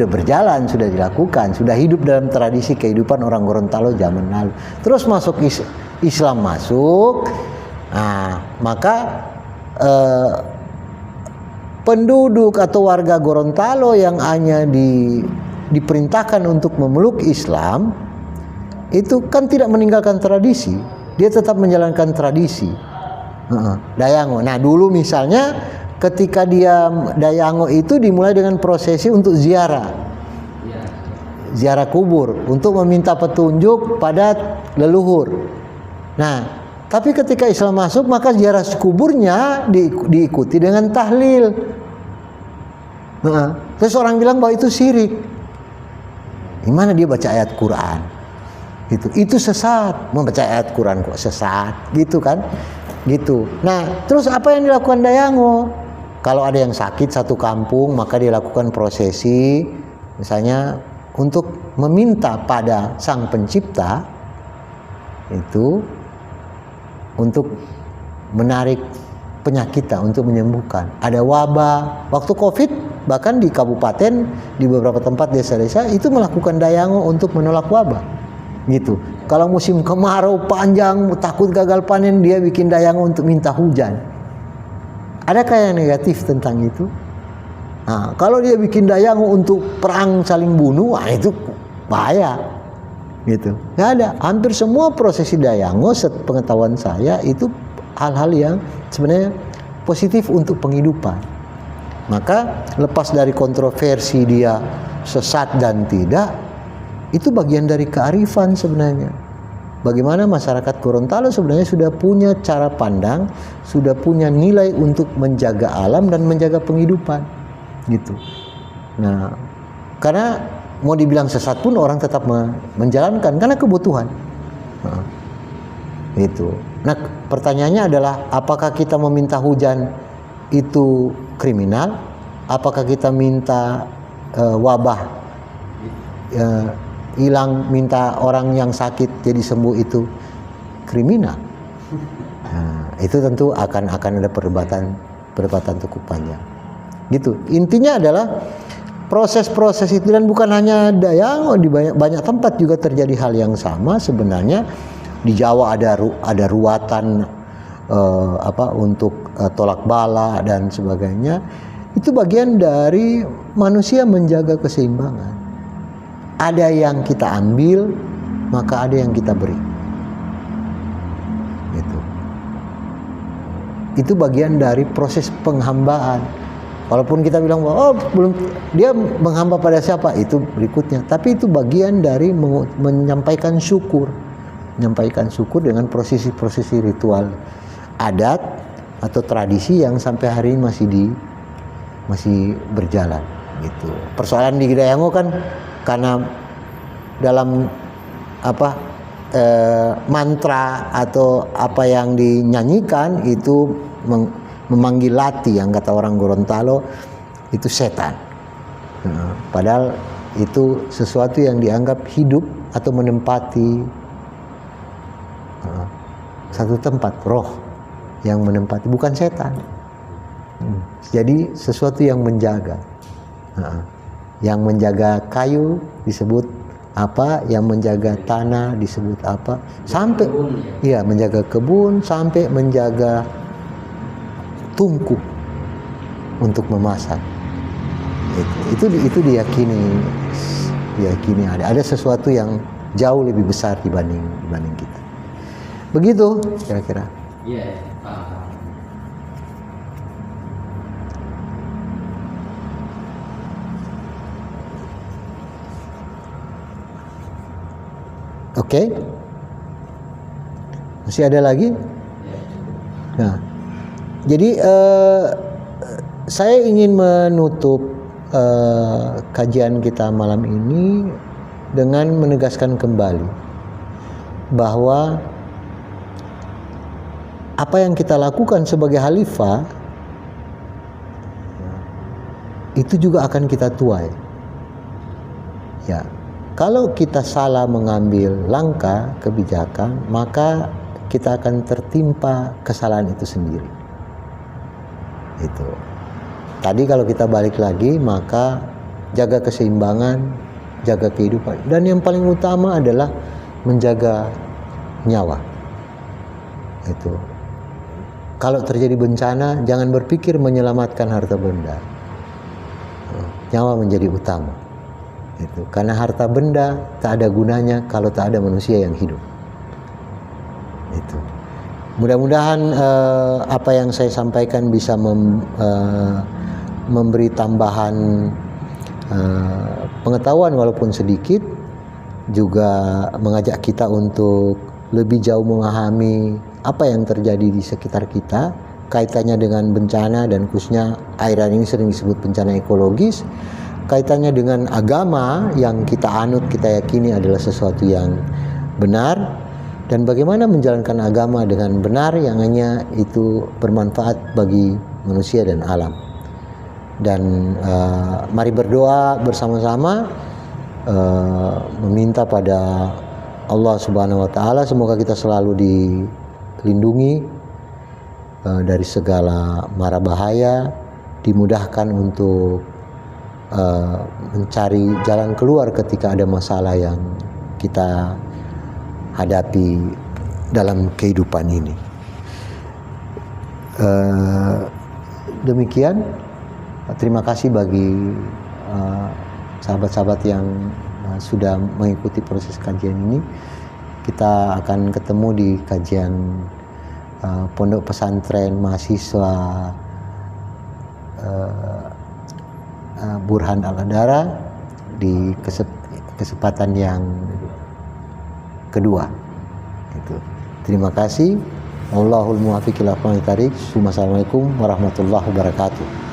berjalan, sudah dilakukan, sudah hidup dalam tradisi kehidupan orang Gorontalo zaman lalu. Terus masuk Islam masuk, maka penduduk atau warga Gorontalo yang hanya diperintahkan untuk memeluk Islam itu kan tidak meninggalkan tradisi, dia tetap menjalankan tradisi. Dayango. Nah dulu misalnya ketika dia Dayango itu dimulai dengan prosesi untuk ziarah kubur untuk meminta petunjuk pada leluhur. Nah tapi ketika Islam masuk maka ziarah kuburnya diikuti dengan tahlil. Terus orang bilang bahwa itu syirik. Gimana dia baca ayat Quran? Itu sesat. Membaca ayat Quran kok sesat, gitu kan? Gitu. Nah, terus apa yang dilakukan Dayango? Kalau ada yang sakit satu kampung, maka dia lakukan prosesi, misalnya untuk meminta pada Sang Pencipta itu untuk menarik penyakitnya, untuk menyembuhkan. Ada wabah, waktu Covid bahkan di kabupaten, di beberapa tempat desa-desa itu melakukan Dayango untuk menolak wabah. Gitu. Kalau musim kemarau panjang, takut gagal panen, dia bikin Dayango untuk minta hujan. Adakah yang negatif tentang itu? Nah, kalau dia bikin Dayango untuk perang saling bunuh, itu bahaya. Gitu. Nggak ada. Hampir semua prosesi Dayango, sepengetahuan saya, itu hal-hal yang sebenarnya positif untuk penghidupan. Maka lepas dari kontroversi dia sesat dan tidak, itu bagian dari kearifan sebenarnya. Bagaimana masyarakat Gorontalo sebenarnya sudah punya cara pandang, sudah punya nilai untuk menjaga alam dan menjaga penghidupan, gitu. Nah, karena mau dibilang sesat pun orang tetap menjalankan karena kebutuhan. Itu. Nah, pertanyaannya adalah apakah kita meminta hujan itu kriminal? Apakah kita minta wabah hilang, minta orang yang sakit jadi sembuh itu kriminal? Nah, itu tentu akan ada perdebatan cukup panjang. Gitu. Intinya adalah proses-proses itu, dan bukan hanya Dayango, di banyak tempat juga terjadi hal yang sama sebenarnya. Di Jawa ada ruatan untuk tolak bala dan sebagainya. Itu bagian dari manusia menjaga keseimbangan. Ada yang kita ambil, maka ada yang kita beri. Gitu. Itu bagian dari proses penghambaan. Walaupun kita bilang bahwa dia menghamba pada siapa, itu berikutnya. Tapi itu bagian dari menyampaikan syukur dengan prosesi-prosesi ritual adat atau tradisi yang sampai hari ini masih berjalan. Gitu. Persoalan di Dayango kan karena dalam mantra atau apa yang dinyanyikan itu memanggil lati, yang kata orang Gorontalo itu setan. Padahal itu sesuatu yang dianggap hidup atau menempati satu tempat, roh yang menempati, bukan setan. Jadi sesuatu yang menjaga. Yang menjaga kayu disebut apa, yang menjaga tanah disebut apa, sampai iya menjaga kebun, sampai menjaga tungku untuk memasak. Itu diyakini ada sesuatu yang jauh lebih besar dibanding kita. Begitu kira-kira. Iya, paham. Oke. Masih ada lagi? Nah, jadi saya ingin menutup kajian kita malam ini dengan menegaskan kembali bahwa apa yang kita lakukan sebagai khalifah itu juga akan kita tuai. Ya. Kalau kita salah mengambil langkah kebijakan, maka kita akan tertimpa kesalahan itu sendiri. Itu. Tadi kalau kita balik lagi, maka jaga keseimbangan, jaga kehidupan. Dan yang paling utama adalah menjaga nyawa. Itu. Kalau terjadi bencana, jangan berpikir menyelamatkan harta benda. Nyawa menjadi utama. Itu. Karena harta benda tak ada gunanya kalau tak ada manusia yang hidup. Itu. Mudah-mudahan apa yang saya sampaikan bisa memberi tambahan pengetahuan walaupun sedikit, juga mengajak kita untuk lebih jauh memahami apa yang terjadi di sekitar kita, kaitannya dengan bencana, dan khususnya airan ini sering disebut bencana ekologis. Kaitannya dengan agama yang kita anut, kita yakini adalah sesuatu yang benar, dan bagaimana menjalankan agama dengan benar yang hanya itu bermanfaat bagi manusia dan alam. Dan mari berdoa bersama-sama, meminta pada Allah Subhanahu wa Ta'ala semoga kita selalu dilindungi dari segala mara bahaya, dimudahkan untuk mencari jalan keluar ketika ada masalah yang kita hadapi dalam kehidupan ini. Demikian, terima kasih bagi sahabat-sahabat yang sudah mengikuti proses kajian ini. Kita akan ketemu di kajian Pondok Pesantren Mahasiswa Burhan Al-Adara di kesempatan yang kedua. Itu. Terima kasih. Wallahul muwaffiq ila aqwamit thariq. Assalamualaikum warahmatullahi wabarakatuh.